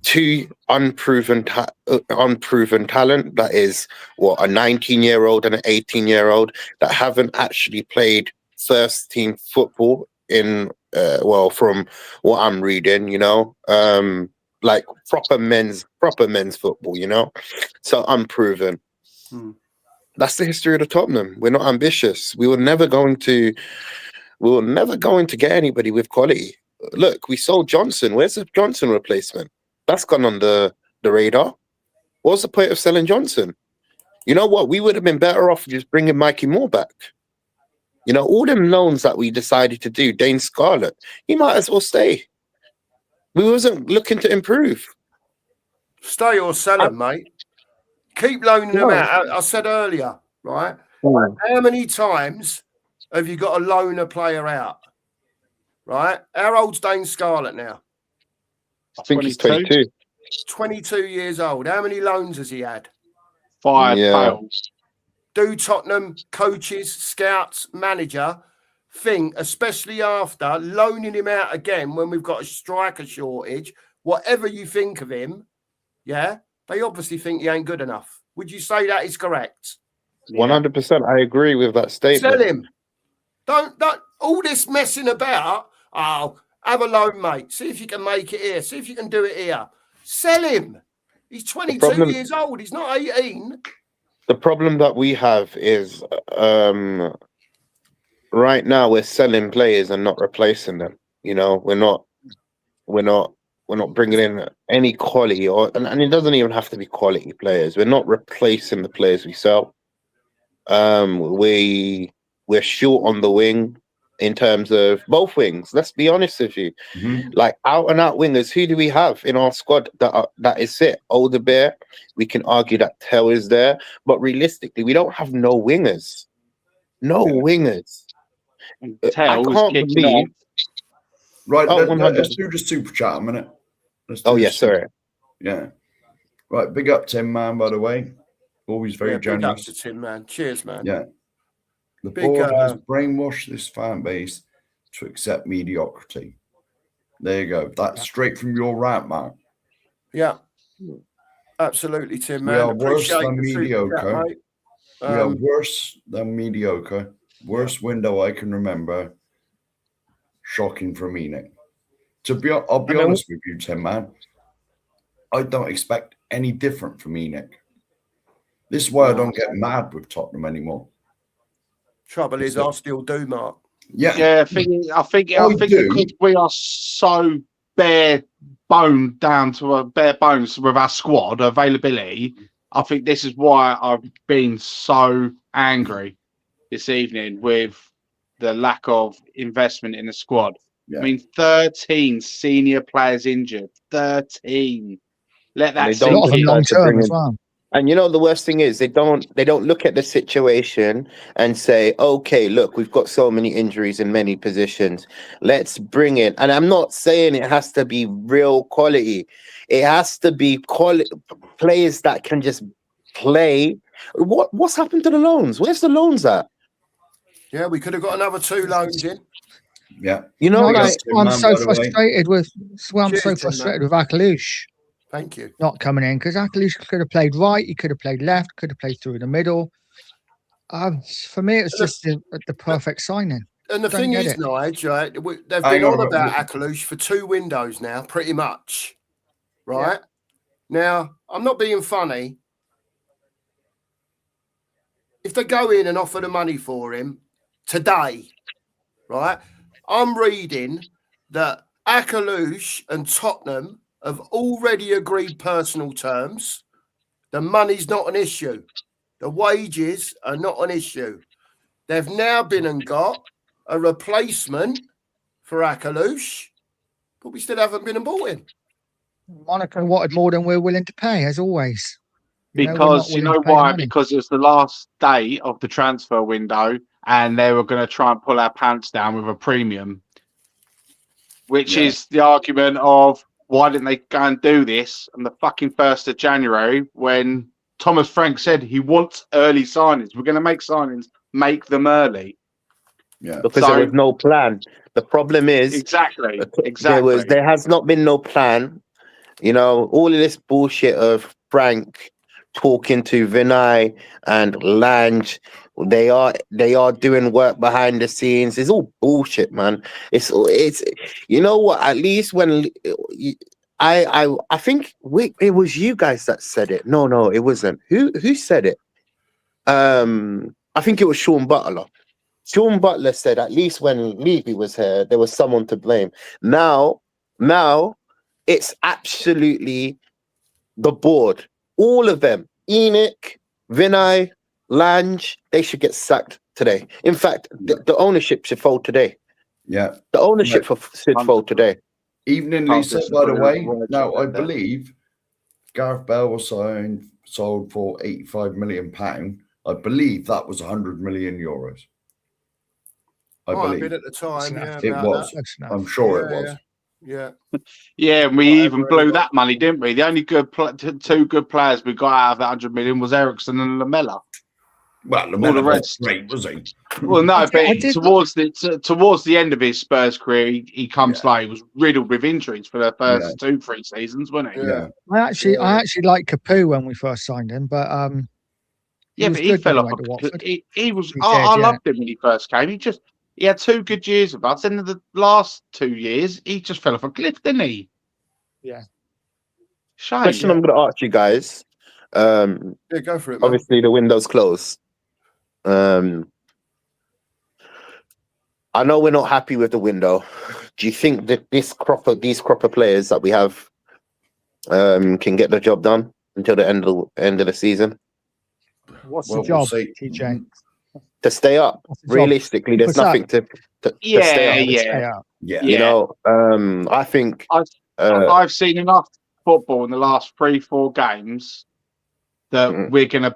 2 unproven talent, that is what, a 19-year-old and an 18-year-old that haven't actually played first team football in from what I'm reading, you know, like proper men's football, you know, so unproven. That's the history of the Tottenham. We're not ambitious. We were never going to get anybody with quality. Look, we sold Johnson. Where's the Johnson replacement? That's gone on the radar. What's the point of selling Johnson? You know what? We would have been better off just bringing Mikey Moore back. You know, all them loans that we decided to do, Dane Scarlett, he might as well stay. We wasn't looking to improve. Stay or sell them, mate. Keep loaning them out. I said earlier, right? How many times have you got to loan a player out? Right? How old's Dane Scarlett now? I think he's 22. 22 years old. How many loans has he had? 5 Yeah. fails. Do Tottenham coaches, scouts, manager think, especially after loaning him out again when we've got a striker shortage, whatever you think of him, yeah, they obviously think he ain't good enough. Would you say that is correct? 100%. I agree with that statement. Sell him. Don't all this messing about. Oh, have a loan, mate. See if you can make it here. See if you can do it here. Sell him. He's 22 problem- years old. He's not 18. The problem that we have is right now we're selling players and not replacing them. You know, we're not bringing in any quality, and it doesn't even have to be quality players. We're not replacing the players we sell. We're short on the wing in terms of both wings. Let's be honest with you. Like out and out wingers, who do we have in our squad that is fit? Alderweireld. We can argue that Tell is there, but realistically, we don't have no wingers. No wingers. Tell was can't kicking believe- on. Right, Oh, let's 100%. do the super chat a minute. Let's do Oh, the yes, sorry. Yeah. Right, big up Tim, man, by the way. Always very Big up generous. to Tim, man. Cheers, man. Yeah. The Big, board has brainwashed this fan base to accept mediocrity. There you go. That's straight from your rant, man. Yeah. Absolutely, Tim, We man. are worse Appreciate than the super mediocre. chat, mate. We are worse than mediocre. Worst window I can remember. Shocking from Enoch. I'll be honest with you, Tim, man. I don't expect any different from Enoch. This is why I don't get mad with Tottenham anymore. Trouble is, I still do, Mark. Yeah. I think do. because we are so bare bones with our squad availability. I think this is why I've been so angry this evening with the lack of investment in the squad. Yeah. I mean, 13 senior players injured. 13. Let that They A don't lot of them decide long to term bring as in- well. And you know the worst thing is they don't look at the situation and say, okay, look, we've got so many injuries in many positions. Let's bring in. And I'm not saying it has to be real quality. It has to be players that can just play. What's happened to the loans? Where's the loans at? Yeah, we could have got another 2 loans in. Yeah. You know, No, like that's why I'm man, so by the way. frustrated with. That's why I'm so Cheers, Tim, frustrated man. with Akalush Thank you. not coming in, because Akalush could have played right, he could have played left, could have played through the middle. For me, it's just the perfect signing. And the Don't thing get is, it. Nige, right? They've Hang been on on a about minute. Akalush for 2 windows now, pretty much. Right? Now, I'm not being funny. If they go in and offer the money for him today, right? I'm reading that Akalush and Tottenham have already agreed personal terms. The money's not an issue. The wages are not an issue. They've now been and got a replacement for Akalush, but we still haven't been and bought him. Monaco wanted more than we're willing to pay, as always. Because you know why? Because it was the last day of the transfer window, and they were going to try and pull our pants down with a premium, which is the argument of why didn't they go and do this on the fucking 1st of January when Thomas Frank said he wants early signings. We're going to make signings, make them early. Yeah. because there was no plan. The problem is Exactly. there has not been no plan. You know, all of this bullshit of Frank talking to Vinay and Lange, they are doing work behind the scenes. It's all bullshit, man. It's you know what? At least when I think it was you guys that said it. No, it wasn't. Who said it? I think it was Sean Butler. Sean Butler said at least when Levy was here, there was someone to blame. Now it's absolutely the board. All of them. Enoch, Vinay, Lange, they should get sacked today. In fact, the ownership should fold today. Yeah. The ownership should fold today. Evening, Lisa, by the way. Now, I believe Gareth Bale was sold for £85 million. I believe that was 100 million euros. I Might have believe been at the time, yeah. it about was. that. I'm sure Yeah, it was. Yeah. Yeah, and we Whatever even blew anyway. that money, didn't we? The only two good players we got out of that 100 million was Ericsson and Lamella. Well, the All the man rest. was great, was he? Well, no, I but did- towards the end of his Spurs career, he comes like he was riddled with injuries for the first 2-3 seasons, wasn't he? Yeah. Yeah. I actually liked Capu when we first signed him, but Yeah, was but he good when fell he off. went to Watford. He was. He I did, yeah. loved him when he first came. He had 2 good years with us. Then the last 2 years, he just fell off a cliff, didn't he? Yeah. Shame. Question I'm going to ask you guys. Yeah, go for it, man. Obviously, the window's closed. I know we're not happy with the window. Do you think that these crop of players that we have can get the job done until the end of the season What's Well, the job, we'll see. TJ? to stay up? What's the job? Realistically, there's What's that? nothing to Yeah, stay up. yeah. Stay up. Yeah. You know, I think I've seen enough football in the last 3-4 games that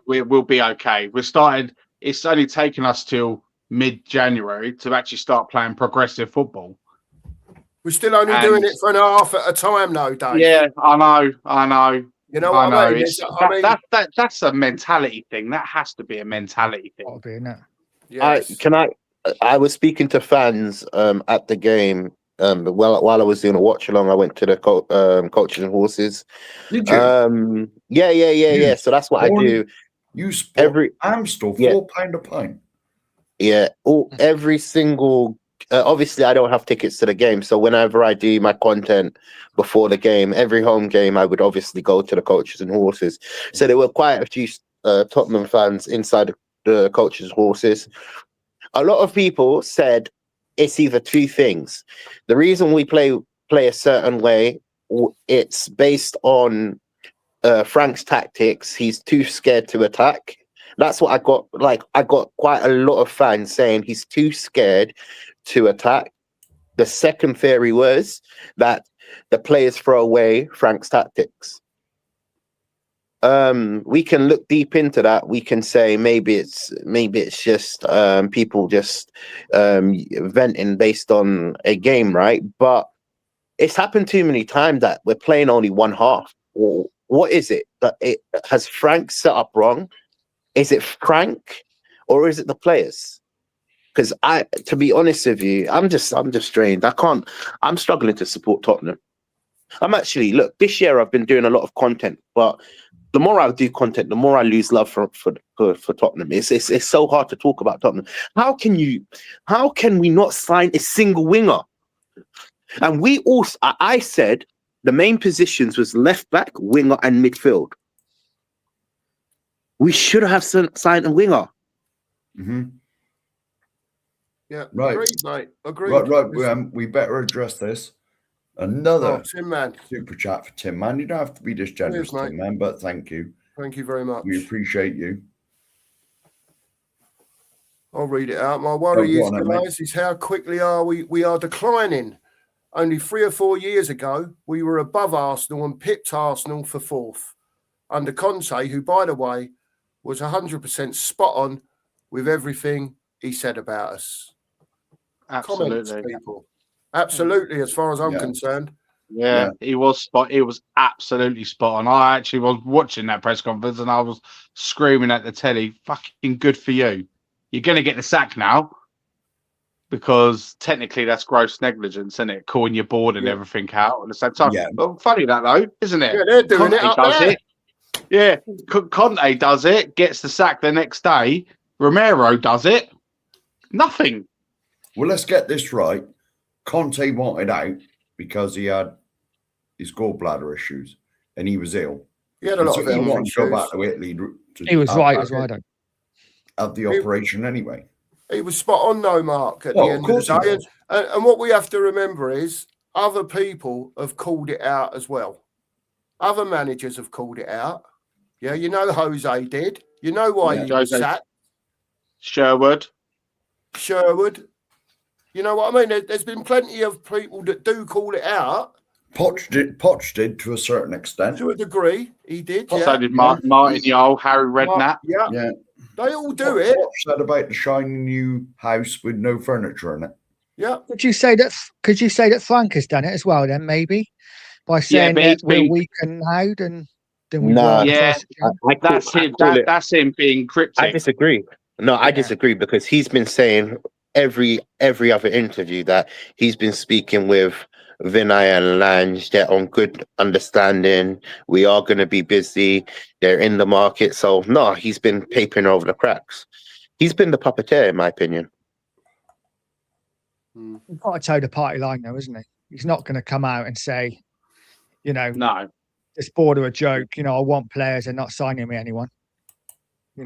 we'll be okay. We're starting. It's only taken us till mid-January to actually start playing progressive football. We're still only doing it for an half at a time, though, Dave. Yeah, I know. You know what I mean? That's a mentality thing. That has to be a mentality thing. Gotta be, innit? Yes. I was speaking to fans at the game. While I was doing a watch along, I went to the coaches and horses. Did you? Yeah. So that's what I do. You spot Amstel, Yeah. £4 a pint. Yeah, every single. Obviously, I don't have tickets to the game, so whenever I do my content before the game, every home game, I would obviously go to the coaches and horses. So there were quite a few Tottenham fans inside the coaches and horses. A lot of people said it's either two things. The reason we play a certain way, it's based on Frank's tactics. He's too scared to attack. That's what I got. Like, I got quite a lot of fans saying he's too scared to attack. The second theory was that the players throw away Frank's tactics. We can look deep into that. We can say maybe it's just people just venting based on a game, right? But it's happened too many times that we're playing only one half. Or what is it? That it has Frank set up wrong? Is it Frank or is it the players? Because to be honest with you, I'm just strained. I'm struggling to support Tottenham. Look, this year I've been doing a lot of content, but the more I do content, the more I lose love for Tottenham. It's so hard to talk about Tottenham. How can we not sign a single winger? And I said the main positions was left back, winger, and midfield. We should have signed a winger. Mm-hmm. Yeah, Right. Agreed, mate. Agreed. Right. We better address this. Another Tim Man. super chat for Tim Man. You don't have to be this generous, Cheers, mate. Tim Man, but thank you. Thank you very much. We appreciate you. I'll read it out. My worry Go on then, mate. is how quickly we are declining. Only 3 or 4 years ago, we were above Arsenal and pipped Arsenal for 4th. Under Conte, who, by the way, was 100% spot on with everything he said about us. Absolutely. Comments, people. Absolutely, as far as I'm concerned. Yeah, he was absolutely spot on. I actually was watching that press conference and I was screaming at the telly, fucking good for you. You're going to get the sack now because technically that's gross negligence, isn't it? Calling your board and everything out at the same time. Yeah. Well, funny that though, isn't it? Yeah, they're doing it up there. Yeah, Conte does it, gets the sack the next day. Romero does it. Nothing. Well, let's get this right. Conte wanted out because he had his gallbladder issues and he was ill. He had a lot of he health wanted to go issues. back to Italy. He was right as well, though. Have the operation anyway. He was spot on, though, Mark, at the Well, end of of the course he day. was. And what we have to remember is other people have called it out as well. Other managers have called it out. Yeah, you know Jose did. You know why he was sacked. Sherwood. You know what I mean? There's been plenty of people that do call it out. Poch did to a certain extent. To a degree, he did. Yeah. So did Martin Yole, Harry Redknapp. Yeah. They all do it. Poch said about the shiny new house with no furniture in it. Yeah. Could you say that Frank has done it as well? Then maybe by saying but that he's we're been- weaker now than we Nah. were Yeah, first game. that's him. That's him being I cryptic. disagree. No, I Yeah. disagree because he's been saying every other interview that he's been speaking with Vinay and Lange. They're on good understanding. We are going to be busy. They're in the market. So no, he's been papering over the cracks. He's been the puppeteer, in my opinion. He's got to toe the party line, though, isn't he? He's not going to come out and say, No, this board are a joke. I want players and not signing me anyone.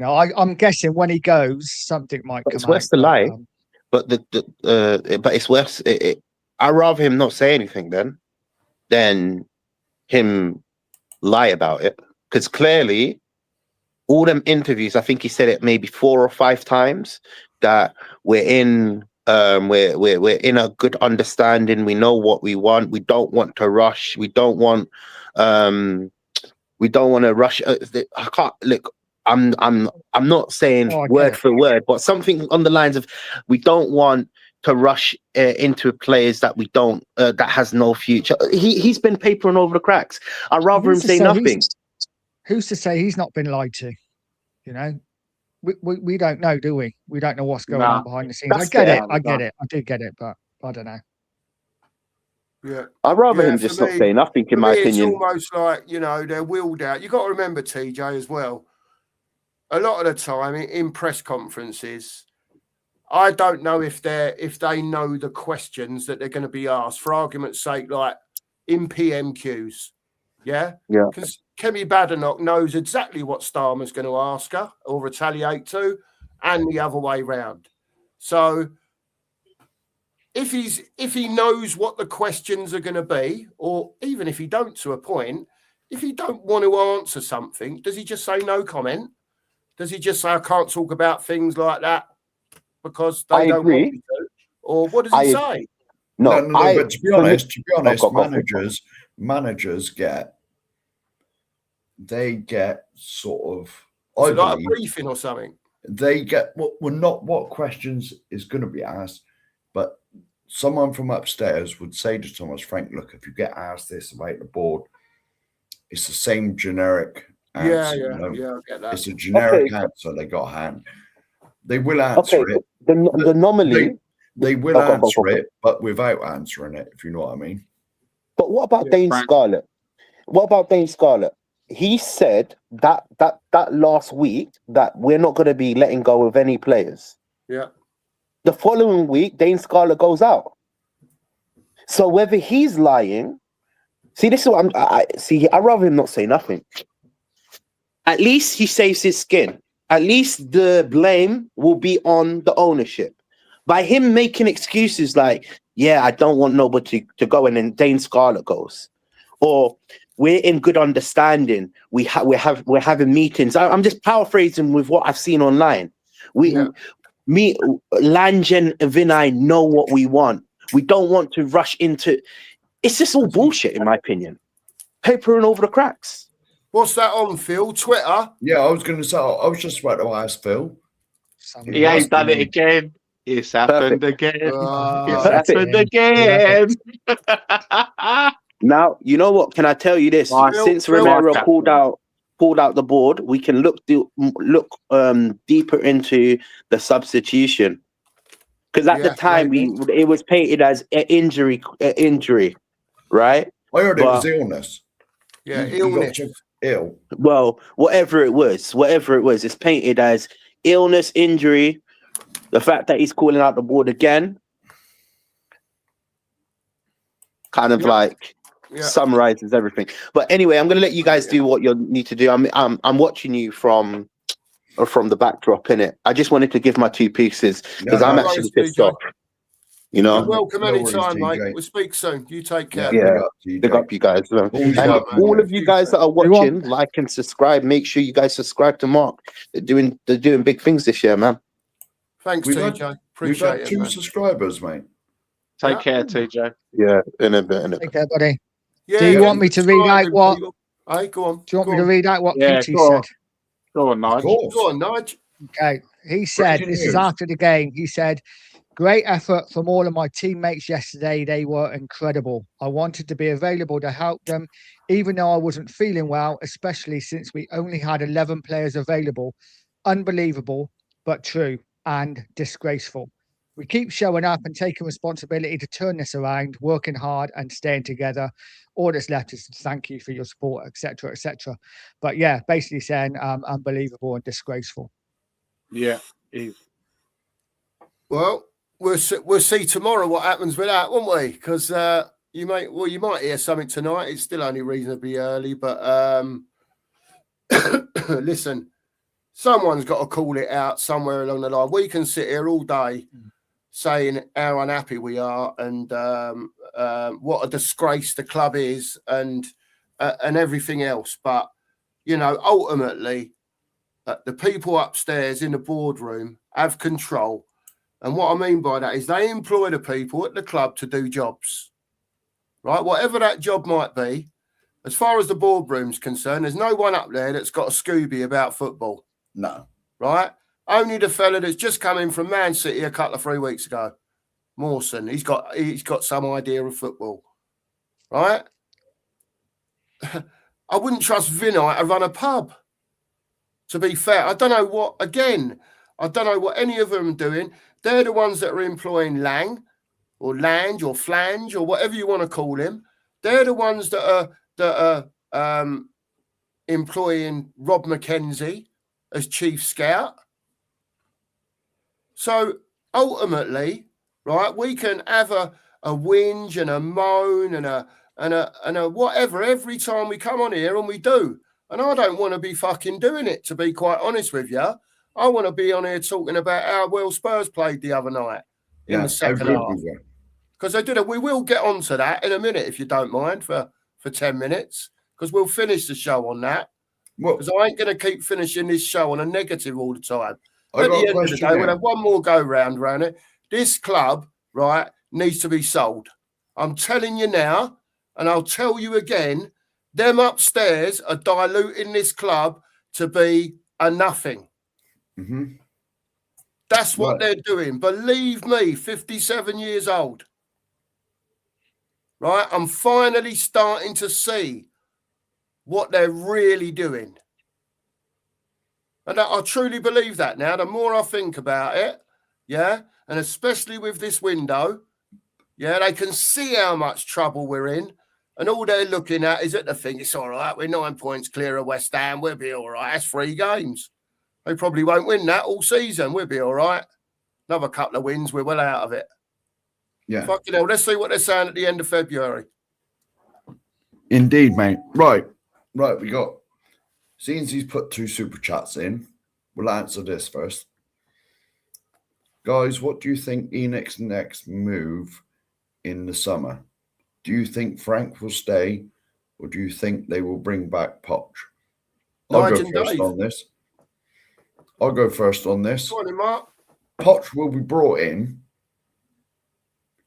I'm guessing when he goes, something might But come it's out. worse to lie. But but it's worse. I'd rather him not say anything than him lie about it. Because clearly, all them interviews, I think he said it maybe 4 or 5 times, that we're in a good understanding. We know what we want. We don't want to rush. We don't want to rush. I can't look. I'm not saying word for word, but something on the lines of we don't want to rush into players that we don't that has no future. He's been papering over the cracks. I'd rather him say nothing. Who's to say he's not been lied to? We don't know, do we? We don't know what's going on behind the scenes. I get it. I do get it, but I don't know. Yeah, I'd rather him for just not me- say nothing. For In my me, opinion, it's almost like they're wheeled out. You got to remember, TJ, as well. A lot of the time in press conferences, I don't know if they know the questions that they're going to be asked. For argument's sake, like in PMQs, yeah. Because Kemi Badenoch knows exactly what Starmer's going to ask her or retaliate to, and the other way round. So if he knows what the questions are going to be, or even if he don't to a point, if he don't want to answer something, does he just say no comment? Does he just say I can't talk about things like that because they don't want me to? Or what does he say? No. But to be honest, go. managers get sort of. So I like a believe briefing or something. they get not what questions is going to be asked, but someone from upstairs would say to Thomas Frank, "Look, if you get asked this about the board, it's the same generic answer. Yeah, I get that. It's a generic answer they got hand. They will answer it. The anomaly. They will answer it, but without answering it, if you know what I mean. But what about Dane Scarlett? What about Dane Scarlett? He said that last week that we're not going to be letting go of any players. Yeah. The following week, Dane Scarlett goes out. So whether he's lying, see, this is what I'd rather him not say nothing. At least he saves his skin. At least the blame will be on the ownership. By him making excuses like, yeah, I don't want nobody to go, and then Dane Scarlett goes. Or we're in good understanding. We're having meetings. I'm just paraphrasing with what I've seen online. Lange and Vinay know what we want. We don't want to rush into. It's just all bullshit, in my opinion. Papering over the cracks. What's that on, Phil? Twitter? Yeah, I was going to say. I was just about to ask Phil. He ain't done it again. It's happened again. It's happened again. Now, you know what? Can I tell you this? Since Romero pulled out the board, we can look deeper into the substitution. Because at the time, it was painted as an injury, right? I heard it was illness. Yeah, illness. Ill. Well, whatever it was, it's painted as illness, injury. The fact that he's calling out the board again, kind of summarizes everything. But anyway, I'm going to let you guys do what you need to do. I'm watching you from the backdrop, innit? I just wanted to give my 2 pieces because I'm actually pissed off. You're welcome anytime, mate. We'll speak soon. You take care. Yeah, big up you guys. And all of you guys that are watching, like and subscribe. Make sure you guys subscribe to Mark. They're doing big things this year, man. Thanks, TJ. Appreciate it. 2 subscribers, mate. Take care, TJ. Yeah, in a bit. Take care, buddy. Yeah, do you want me to read out what? Hey, go on. Do you want me to read out what PT said? Go on, Nigel. Go on, Nigel. Okay. He said, this is after the game. He said, Great effort from all of my teammates yesterday. They were incredible. I wanted to be available to help them, even though I wasn't feeling well, especially since we only had 11 players available. Unbelievable, but true and disgraceful. We keep showing up and taking responsibility to turn this around, working hard and staying together. All that's left is to thank you for your support, etc., etc. But yeah, basically saying unbelievable and disgraceful. Yeah. Well, we'll see tomorrow what happens with that, won't we? Because you might hear something tonight. It's still only reasonably early, but listen, someone's got to call it out somewhere along the line. We can sit here all day saying how unhappy we are and what a disgrace the club is and everything else. But, you know, ultimately, the people upstairs in the boardroom have control. And what I mean by that is they employ the people at the club to do jobs, right? Whatever that job might be, as far as the boardroom's concerned, there's no one up there that's got a Scooby about football. No. Right? Only the fella that's just come in from Man City a couple of 3 weeks ago, Mawson. He's got some idea of football, right? I wouldn't trust Vinay to run a pub. To be fair, I don't know what any of them are doing. They're the ones that are employing Lang or Lange or Flange or whatever you want to call him. They're the ones that are employing Rob McKenzie as chief scout. So ultimately, right, we can have a whinge and a moan and a whatever every time we come on here, and we do. And I don't want to be fucking doing it, to be quite honest with you. I want to be on here talking about how well Spurs played the other night in the second half. Because they did it. We will get onto that in a minute, if you don't mind, for 10 minutes, because we'll finish the show on that. Because I ain't going to keep finishing this show on a negative all the time. At the end of the day, we'll have one more go round around it. This club, right, needs to be sold. I'm telling you now, and I'll tell you again, them upstairs are diluting this club to be a nothing. Mm-hmm. That's what they're doing. Believe me, 57 years old. Right? I'm finally starting to see what they're really doing. And I truly believe that now. The more I think about it, yeah, and especially with this window, yeah, they can see how much trouble we're in. And all they're looking at is at the thing, it's all right, we're 9 points clear of West Ham, we'll be all right. That's 3 games. They probably won't win that all season. We'll be all right. Another couple of wins, we're well out of it. Yeah. Fucking hell, let's see what they're saying at the end of February. Indeed, mate. Right, we got, since he's put 2 super chats in, we'll answer this first. Guys, what do you think Enoc's next move in the summer? Do you think Frank will stay, or do you think they will bring back Poch? I'll go first on this. Go on in, Mark. Poch will be brought in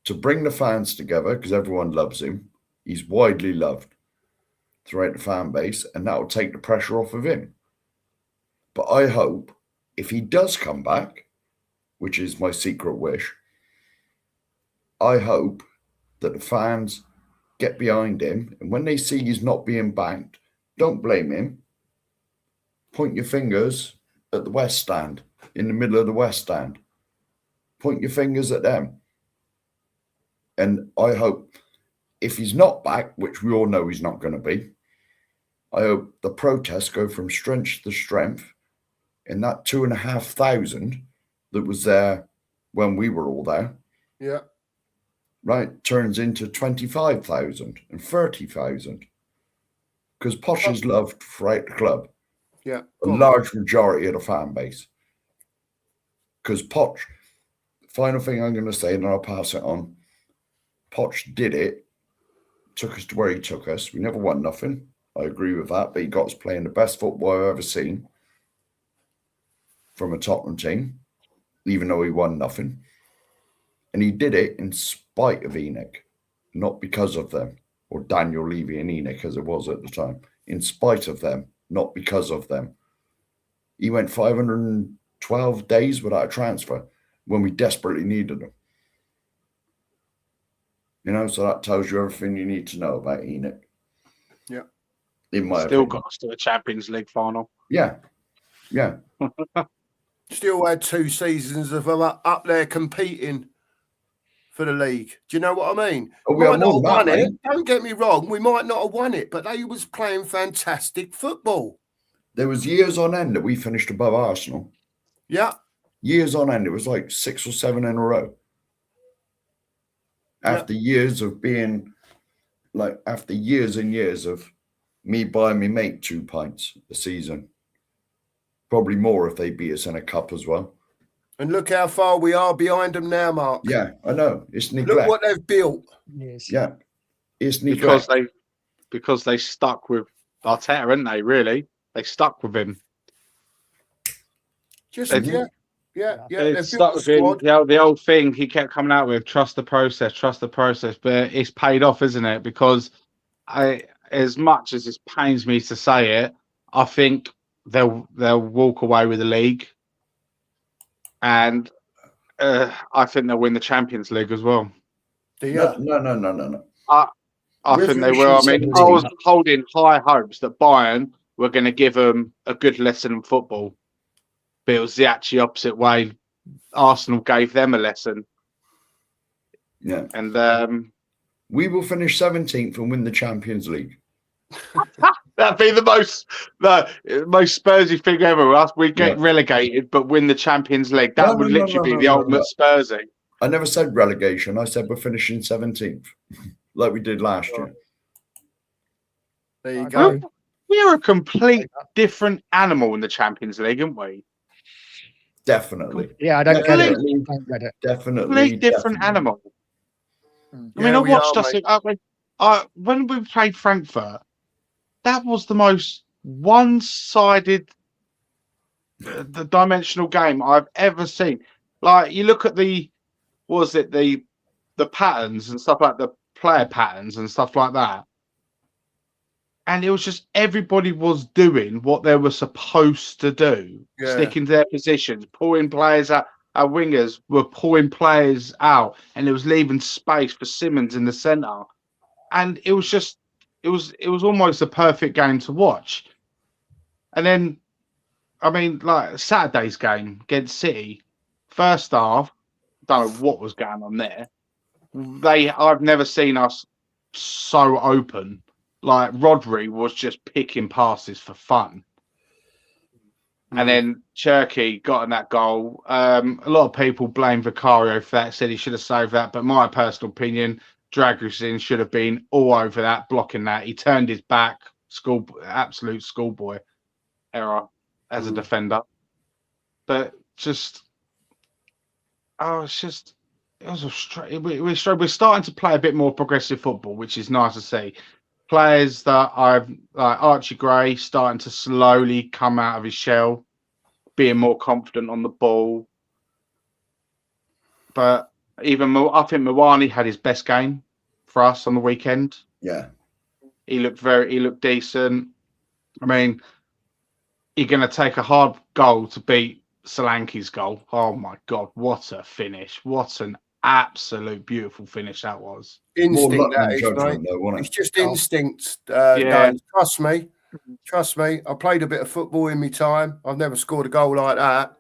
to bring the fans together because everyone loves him. He's widely loved throughout the fan base, and that will take the pressure off of him. But I hope if he does come back, which is my secret wish, I hope that the fans get behind him, and when they see he's not being backed, don't blame him. Point your fingers at the West Stand, in the middle of the West Stand. Point your fingers at them. And I hope if he's not back, which we all know he's not going to be, I hope the protests go from strength to strength, and that 2,500 that was there when we were all there, yeah, right, turns into 25,000 and 30,000. Because Poch is loved throughout the club. Yeah. A large majority of the fan base. Because Poch, final thing I'm going to say, and then I'll pass it on. Poch did it, took us to where he took us. We never won nothing. I agree with that, but he got us playing the best football I've ever seen from a Tottenham team, even though he won nothing. And he did it in spite of Enoch, not because of them, or Daniel Levy and Enoch as it was at the time. In spite of them, not because of them. He went 512 days without a transfer when we desperately needed him. You know, so that tells you everything you need to know about Enoch. Yeah. In my Still opinion. got us to a Champions League final. Yeah. Yeah. Still had 2 seasons of them up there competing for the league. Do you know what I mean? Oh, We we might had not more have than won that, it. mate. Don't get me wrong. We might not have won it, but they was playing fantastic football. There was years on end that we finished above Arsenal. Yeah. Years on end. It was like 6 or 7 in a row. After years of being like, after years and years of me buying me mate 2 pints a season. Probably more if they beat us in a cup as well. And look how far we are behind them now, Mark. Yeah, I know. It's neglect. Look what they've built. Yes. Yeah. It's neglect. Because they stuck with Arteta, didn't they? Really, they stuck with him. Just They- yeah. They They've stuck built with a him. squad. The old thing he kept coming out with: trust the process, trust the process. But it's paid off, isn't it? Because as much as it pains me to say it, I think they'll walk away with the league, and I think they'll win the Champions League as well. No. I We're think they will. I finishing mean, I 17th. was holding high hopes that Bayern were going to give them a good lesson in football, but it was the actually opposite way. Arsenal gave them a lesson, Yeah. and We will finish 17th and win the Champions League. that'd be the most Spursy thing ever. Us, we get Yeah. relegated, but win the Champions League. That would literally be the ultimate Spursy. I never said relegation. I said we're finishing 17th, like we did last year. There you Okay. go. We're a complete different animal in the Champions League, aren't we? Definitely. Yeah, I don't get it. Definitely. Don't get it. Definitely. Complete different definitely. animal. Mm. I mean, Yeah, I we watched are, us. mate. When we played Frankfurt, that was the most one-sided, the dimensional game I've ever seen. Like you look at the patterns and stuff like the player patterns and stuff like that, and it was just everybody was doing what they were supposed to do, Yeah. sticking to their positions, pulling players out. Our wingers were pulling players out, and it was leaving space for Simmons in the centre. And it was just, it was almost a perfect game to watch. And then, I mean, like Saturday's game against City, first half, don't know what was going on there. I've never seen us so open. Like Rodri was just picking passes for fun. And then Cherky got in that goal. A lot of people blame Vicario for that, said he should have saved that. But my personal opinion, Dragusin should have been all over that, blocking that. He turned his back, absolute schoolboy error as a defender. But just, we're starting to play a bit more progressive football, which is nice to see. Players that I've like Archie Gray starting to slowly come out of his shell, being more confident on the ball. But I think Mawani had his best game for us on the weekend. Yeah. He looked decent. I mean, you're going to take a hard goal to beat Solanke's goal. Oh my God, what a finish. What an absolute beautiful finish that was. More Instinct, luck that than is, judgment, mate. though, wasn't It's it? just instinct, Yeah. Dave. Trust me. I played a bit of football in my time. I've never scored a goal like that,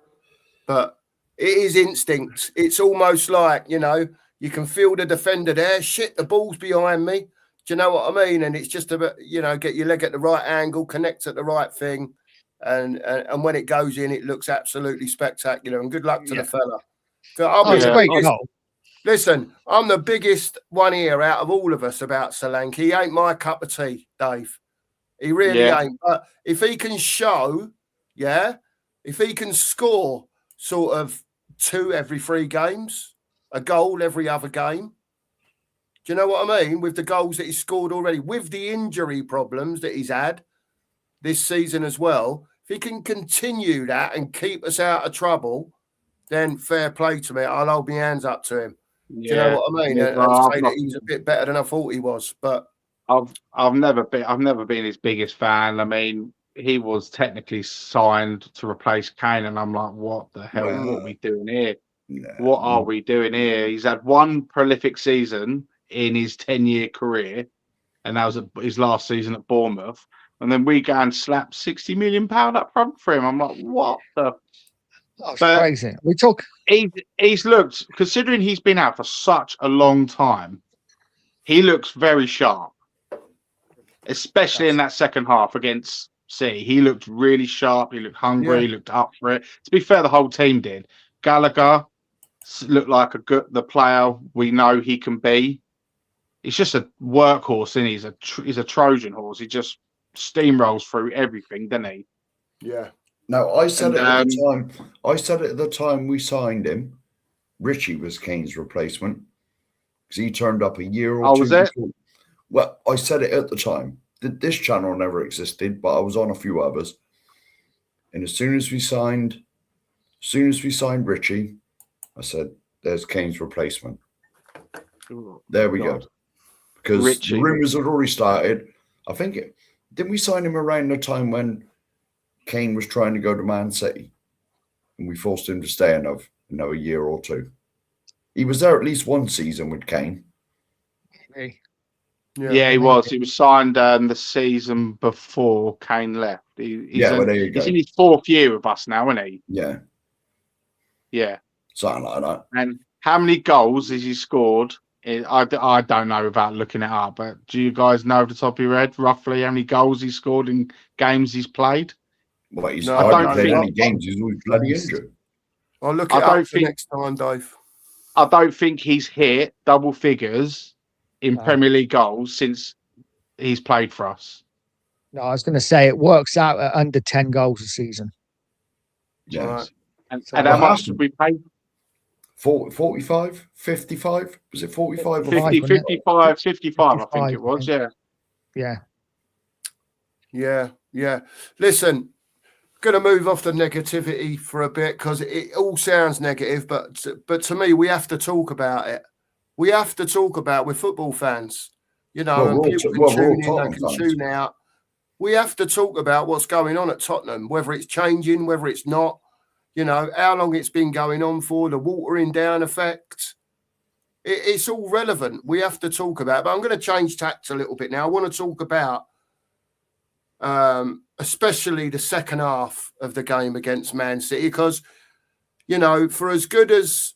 but it is instinct. It's almost like, you can feel the defender there. Shit, the ball's behind me. Do you know what I mean? And it's just a bit, get your leg at the right angle, connect at the right thing. And when it goes in, it looks absolutely spectacular. And good luck to the fella. It's a great goal. Listen, I'm the biggest one here out of all of us about Solanke. He ain't my cup of tea, Dave. He really ain't. But if he can show, if he can score sort of 2 every 3 games, a goal every other game, do you know what I mean? With the goals that he's scored already, with the injury problems that he's had this season as well, if he can continue that and keep us out of trouble, then fair play to me. I'll hold my hands up to him. Do you know what I mean? And say that he's a bit better than I thought he was. But I've never been his biggest fan. I mean, he was technically signed to replace Kane, and I'm like, what the hell? What are we doing here? No. What are we doing here? He's had one prolific season in his 10-year career, and that was his last season at Bournemouth. And then we go and slap £60 million up front for him. I'm like, what the? That's But crazy. We talk. He's looked, considering he's been out for such a long time, he looks very sharp, especially in that second half against City. He looked really sharp. He looked hungry. Yeah. He looked up for it. To be fair, the whole team did. Gallagher looked like the player we know he can be. He's just a workhorse, and he's a Trojan horse. He just steamrolls through everything, doesn't he? Yeah. No, I said it at the time. I said it at the time we signed him. Richie was Kane's replacement because he turned up a year or two was it? before. Well, I said it at the time. This channel never existed, but I was on a few others. And as soon as we signed Richie, I said, "There's Kane's replacement." There we go. Because Richie. the rumours had already started. I think didn't we sign him around the time when Kane was trying to go to Man City, and we forced him to stay another year or two. He was there at least one season with Kane. Yeah, he was. He was signed the season before Kane left. He's well, there you go. He's in his 4th year with us now, isn't he? Yeah. Yeah. Something like that. And how many goals has he scored? I don't know without looking it up, but do you guys know off the top of your head roughly how many goals he scored in games he's played? Well, he's No, hardly I played don't any games. He's always bloody injured. I'll look it up for next time, Dave. I don't think he's hit double figures in No. Premier League goals since he's played for us. No, I was going to say it works out at under 10 goals a season. Yeah. Right. And So how much did we pay? 45, 55? Was it 45 or 50, 55, 55, I think it 55, was, yeah. Yeah. Listen, going to move off the negativity for a bit because it all sounds negative, but to me, we have to talk about it. We have to talk about. We're football fans, and people can tune in, they can tune out. We have to talk about what's going on at Tottenham, whether it's changing, whether it's not. How long it's been going on for, the watering down effect. It's all relevant. We have to talk about it. But I'm going to change tact a little bit now. I want to talk about especially the second half of the game against Man City because, for as good as,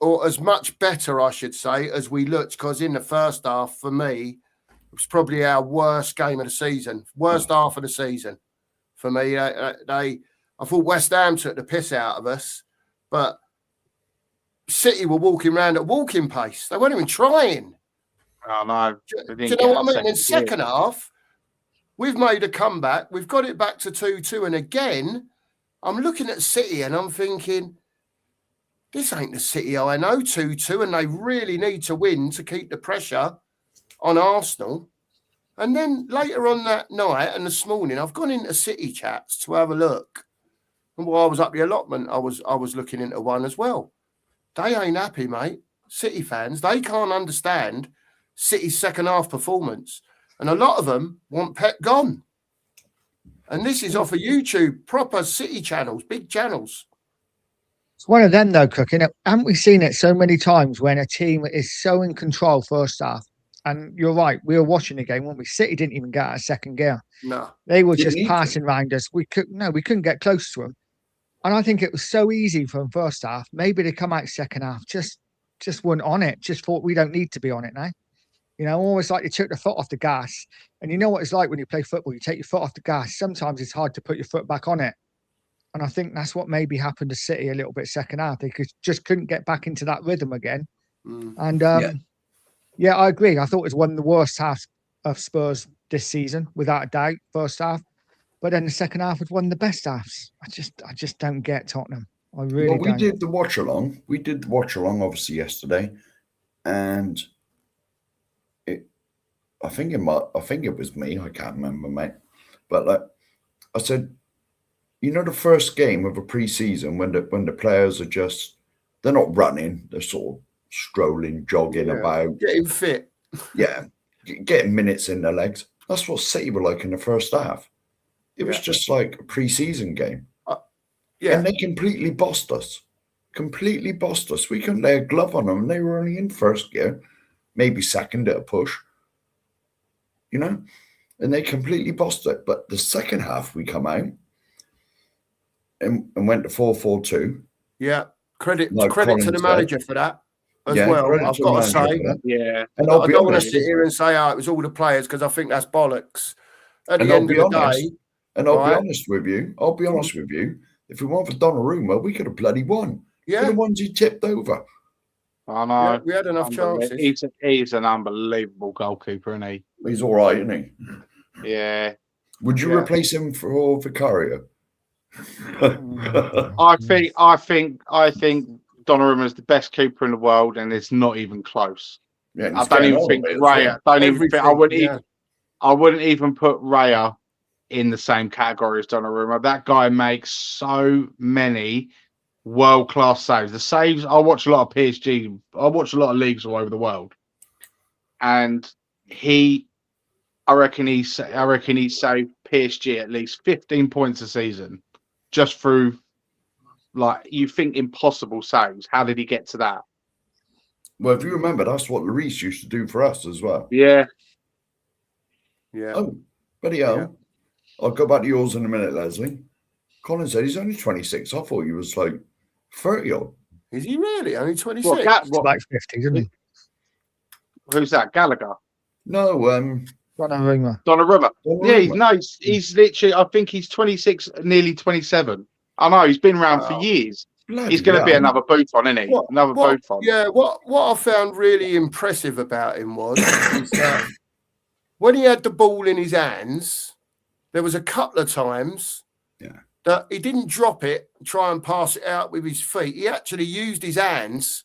or as much better, I should say, as we looked, because in the first half, for me, it was probably our worst game of the season, worst half of the season. For me, I thought West Ham took the piss out of us, but City were walking around at walking pace. They weren't even trying. Oh, no. Do you know what I mean? In second half, we've made a comeback. We've got it back to 2-2. And again, I'm looking at City and I'm thinking, this ain't the City I know, 2-2, and they really need to win to keep the pressure on Arsenal. And then later on that night and this morning, I've gone into City chats to have a look. And while I was up the allotment, I was looking into one as well. They ain't happy, mate. City fans, they can't understand City's second half performance. And a lot of them want Pep gone. And this is off of YouTube, proper City channels, big channels. It's one of them, though, Cook. Haven't we seen it so many times when a team is so in control first half? And you're right, we were watching the game, weren't we? City didn't even get out of second gear. No. They were just passing around us. We couldn't get close to them. And I think it was so easy from first half. Maybe they come out second half, just weren't on it. Just thought we don't need to be on it now. Almost like they took the foot off the gas. And you know what it's like when you play football, you take your foot off the gas. Sometimes it's hard to put your foot back on it. And I think that's what maybe happened to City a little bit second half. They just couldn't get back into that rhythm again. And I agree. I thought it was one of the worst halves of Spurs this season, without a doubt, first half. But then the second half was one of the best halves. I just don't get Tottenham. I really don't. We did the watch along. We did the watch along, obviously, yesterday. And I think it was me. I can't remember, mate. But I said, the first game of a pre-season when the players are they're not running, they're sort of strolling, jogging about, getting fit. Getting minutes in their legs. That's what City were like in the first half. It was just like a pre-season game. And they completely bossed us. We couldn't lay a glove on them. They were only in first gear. maybe second at a push, you know, and they completely bossed it. But the second half, we come out and went to 4-4-2. Yeah. Credit Like to Colin the said. manager for that as Yeah, well. credit I've to got to the manager say. for that. Yeah. And I I'll be don't want to honest, sit here and say, oh, it was all the players, because I think that's bollocks. At And the I'll end of be the honest, day, and I'll be right? honest with you. I'll be honest with you. If we weren't for Donnarumma, we could have bloody won. Yeah. For the ones he tipped over. I know. Yeah, we had enough chances. He's an unbelievable goalkeeper, isn't he? He's all right, isn't he? Yeah. Would you Yeah. replace him for Vicario? I think Donnarumma is the best keeper in the world, and it's not even close. Yeah, and I he's don't getting even on think a bit as Raya. well. Don't even think I Everything, wouldn't yeah. even. I wouldn't even put Raya in the same category as Donnarumma. That guy makes so many world-class saves. The saves, I watch a lot of PSG. I watch a lot of leagues all over the world, and I reckon he saved PSG at least 15 points a season, just through, like, you think impossible saves. How did he get to that? Well, if you remember, that's what Lloris used to do for us as well. Yeah. Yeah. Oh, bloody hell. I'll go back to yours in a minute, Leslie. Colin said he's only 26. I thought he was like 30 odd. Is he really? Only 26? What, It's like 50, isn't he? who's that? Gallagher? No, Donnarumma. Donnarumma. Yeah, Donnarumma. he's literally, I think he's 26, nearly 27. I know, he's been around for years. Bloody He's going to be hell. another Buffon, isn't he? Another Buffon. Yeah, what I found really impressive about him was that when he had the ball in his hands, there was a couple of times that he didn't drop it, try and pass it out with his feet. He actually used his hands.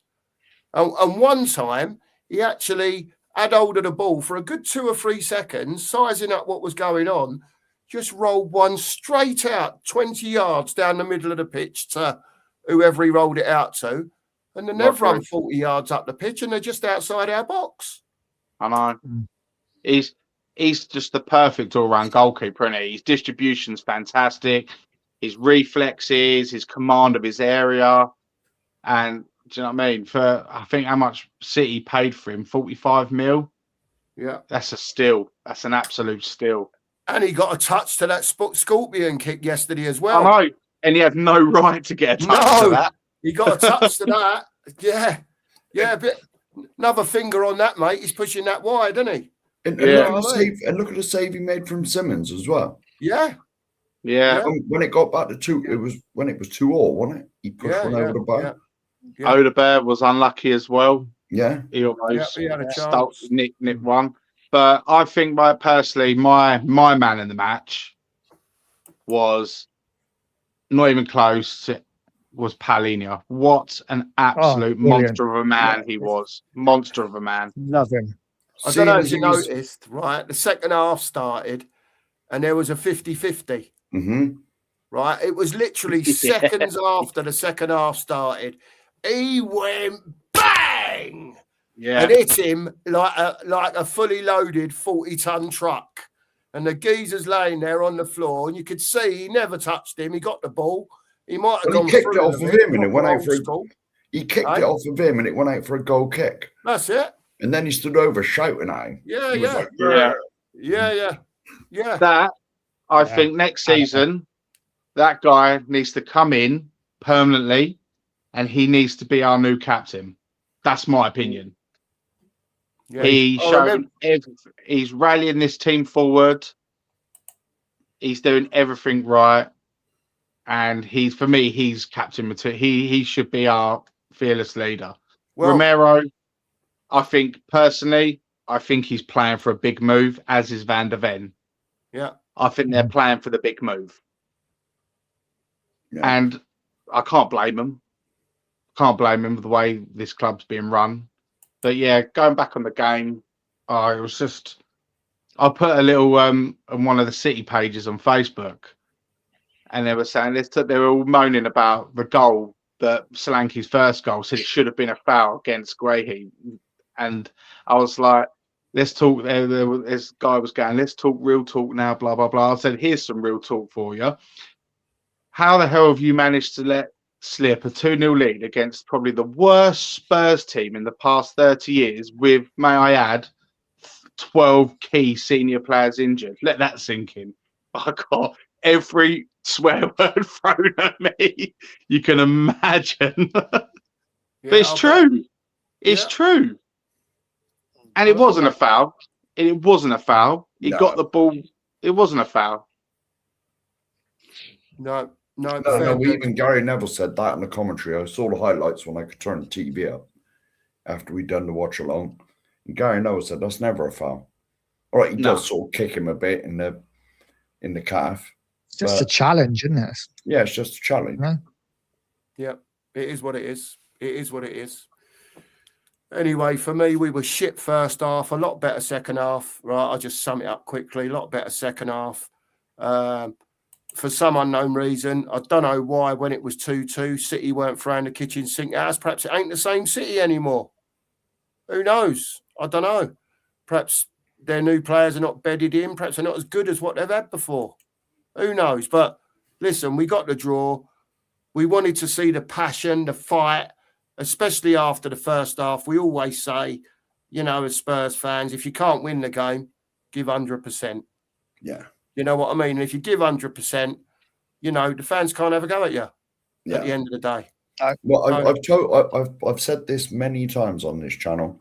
And one time, he actually had hold of the ball for a good 2 or 3 seconds, sizing up what was going on, just rolled one straight out 20 yards down the middle of the pitch to whoever he rolled it out to. And then they've run 40 yards up the pitch and they're just outside our box. I know. He's just the perfect all-round goalkeeper, isn't he? His distribution's fantastic. His reflexes, his command of his area. And do you know what I mean? For, I think, how much City paid for him, 45 mil. Yeah. That's a steal. That's an absolute steal. And he got a touch to that Scorpion kick yesterday as well. I know. And he had no right to get a touch to that. He got a touch to that. Yeah. Yeah, but another finger on that, mate. He's pushing that wide, isn't he? And look at the save he made from Simmons as well. Yeah. Yeah. When it got back to 2, it was when it was 2-2, wasn't it? He pushed one over the bar. Yeah. Odegaard was unlucky as well. Yeah. He almost he had a chance. nicked one. But I think, personally, my man in the match was not even close. Was Paulinho. What an absolute monster of a man he was. Monster of a man. Love him. I don't know if you noticed, right? The second half started and there was a 50-50. Mm-hmm. Right? It was literally seconds after the second half started. He went bang! Yeah. And hit him like a fully loaded 40-ton truck. And the geezer's laying there on the floor, and you could see he never touched him. He got the ball. He might have gone he kicked through it off of him, and it went out for He kicked Aye. it off of him, and it went out for a goal kick. That's it. And then he stood over shouting at him. Yeah, He was yeah. like, Yeah. That, I think next season, that guy needs to come in permanently, and he needs to be our new captain. That's my opinion. Yeah. He's rallying this team forward. He's doing everything right. And he's captain material. He should be our fearless leader. Well, Romero, I think he's playing for a big move, as is Van der Ven. Yeah. I think they're playing for the big move. Yeah. And I can't blame them. Can't blame him for the way this club's being run. But yeah, going back on the game, it was just, I put a little on one of the City pages on Facebook, and they were saying they were all moaning about the goal, that Solanke's first goal, said it should have been a foul against Guehi. And I was like, let's talk. This guy was going, let's talk real talk now, blah, blah, blah. I said, here's some real talk for you. How the hell have you managed to let slip a 2-0 lead against probably the worst Spurs team in the past 30 years with, may I add, 12 key senior players injured. Let that sink in. I got every swear word thrown at me you can imagine. But it's true. It's true. And it wasn't a foul. It wasn't a foul. He got the ball. It wasn't a foul. No. Even Gary Neville said that in the commentary. I saw the highlights when I could turn the TV up after we'd done the watch along. And Gary Neville said that's never a foul. All right, he does sort of kick him a bit in the calf. It's just a challenge, isn't it? Yeah, it's just a challenge. No? Yeah, it is what it is. It is what it is. Anyway, for me, we were shit first half, a lot better second half. Right, I'll just sum it up quickly. A lot better second half. For some unknown reason, I don't know why, when it was 2-2, City weren't throwing the kitchen sink at us. Perhaps it ain't the same City anymore. Who knows? I don't know. Perhaps their new players are not bedded in. Perhaps they're not as good as what they've had before. Who knows? But listen, we got the draw. We wanted to see the passion, the fight, especially after the first half. We always say, you know, as Spurs fans, if you can't win the game, give 100%. Yeah. You know what I mean? And if you give 100%, you know, the fans can't have a go at you at the end of the day. Well, I've said this many times on this channel.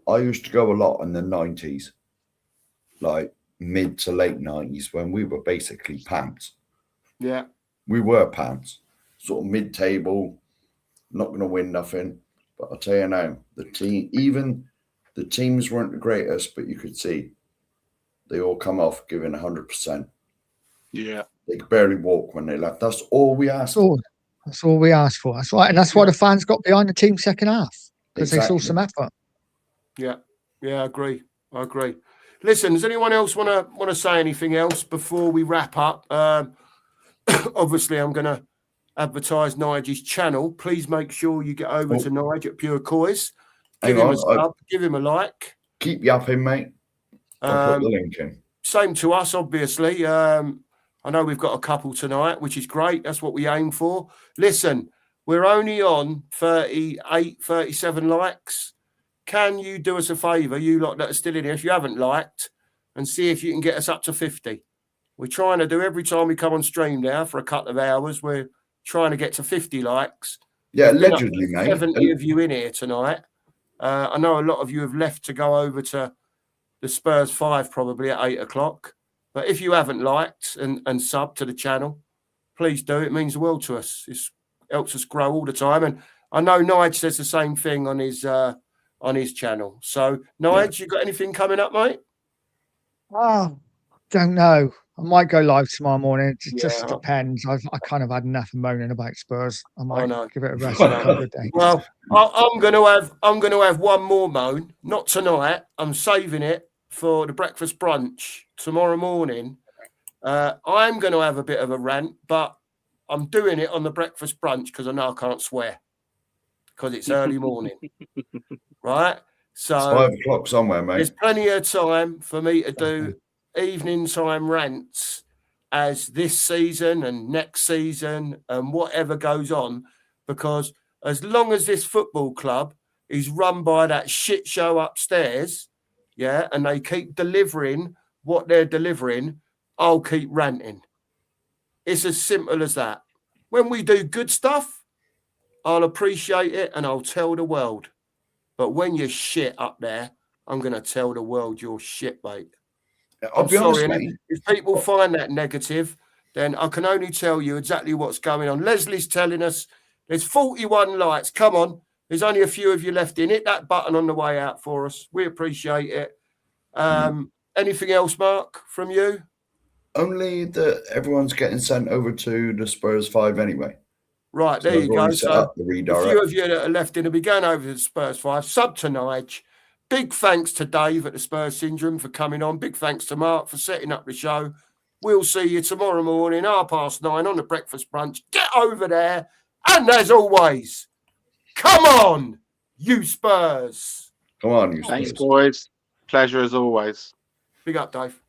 I used to go a lot in the 90s, like mid to late 90s, when we were basically pants. Yeah. We were pants, sort of mid-table, not going to win nothing. But I'll tell you now, the teams weren't the greatest, but you could see they all come off giving 100%. Yeah. They could barely walk when they left. That's all we asked for. That's all we asked for. That's right. And that's why the fans got behind the team second half, because they saw some effort. Yeah. Yeah, I agree. Listen, does anyone else want to say anything else before we wrap up? Obviously, I'm going to advertise Nigel's channel. Please make sure you get over to Nigel at Pure Coys. Give him a sub, give him a like. Keep yapping, mate. I'll put the link in. Same to us, obviously. I know we've got a couple tonight, which is great. That's what we aim for. Listen, we're only on 38, 37 likes. Can you do us a favour, you lot that are still in here, if you haven't liked, and see if you can get us up to 50? We're trying to do, every time we come on stream now for a couple of hours, we're trying to get to 50 likes. Yeah, allegedly, mate. 70 of you in here tonight. I know a lot of you have left to go over to the Spurs 5 probably at 8 o'clock. But if you haven't liked and subbed to the channel, please do. It means the world to us. It helps us grow all the time. And I know Nigel says the same thing on his channel. So, Nigel, you got anything coming up, mate? Oh, don't know. I might go live tomorrow morning. It just depends. I kind of had enough of moaning about Spurs. I might give it a rest for a couple of days. Well, I'm going to have one more moan. Not tonight. I'm saving it for the breakfast brunch tomorrow morning. I'm going to have a bit of a rant, but I'm doing it on the breakfast brunch because I know I can't swear because it's early morning, right? So it's 5 o'clock somewhere, mate. There's plenty of time for me to do evening time rants as this season and next season and whatever goes on, because as long as this football club is run by that shit show upstairs, and they keep delivering what they're delivering, I'll keep ranting. It's as simple as that. When we do good stuff, I'll appreciate it and I'll tell the world. But when you're shit up there, I'm going to tell the world you're shit, mate. I'll be honest, mate. If people find that negative, then I can only tell you exactly what's going on. Leslie's telling us there's 41 likes. Come on. There's only a few of you left in. Hit that button on the way out for us. We appreciate it. Anything else, Mark, from you? Only that everyone's getting sent over to the Spurs 5 anyway. Right, there you go. So the a few of you that are left in will be going over to the Spurs 5. Sub to Nige. Big thanks to Dave at the Spurs Syndrome for coming on. Big thanks to Mark for setting up the show. We'll see you tomorrow morning, 9:30 on the breakfast brunch. Get over there. And as always, come on, you Spurs. Come on, you Spurs. Thanks, boys. Pleasure as always. Big up, Dave.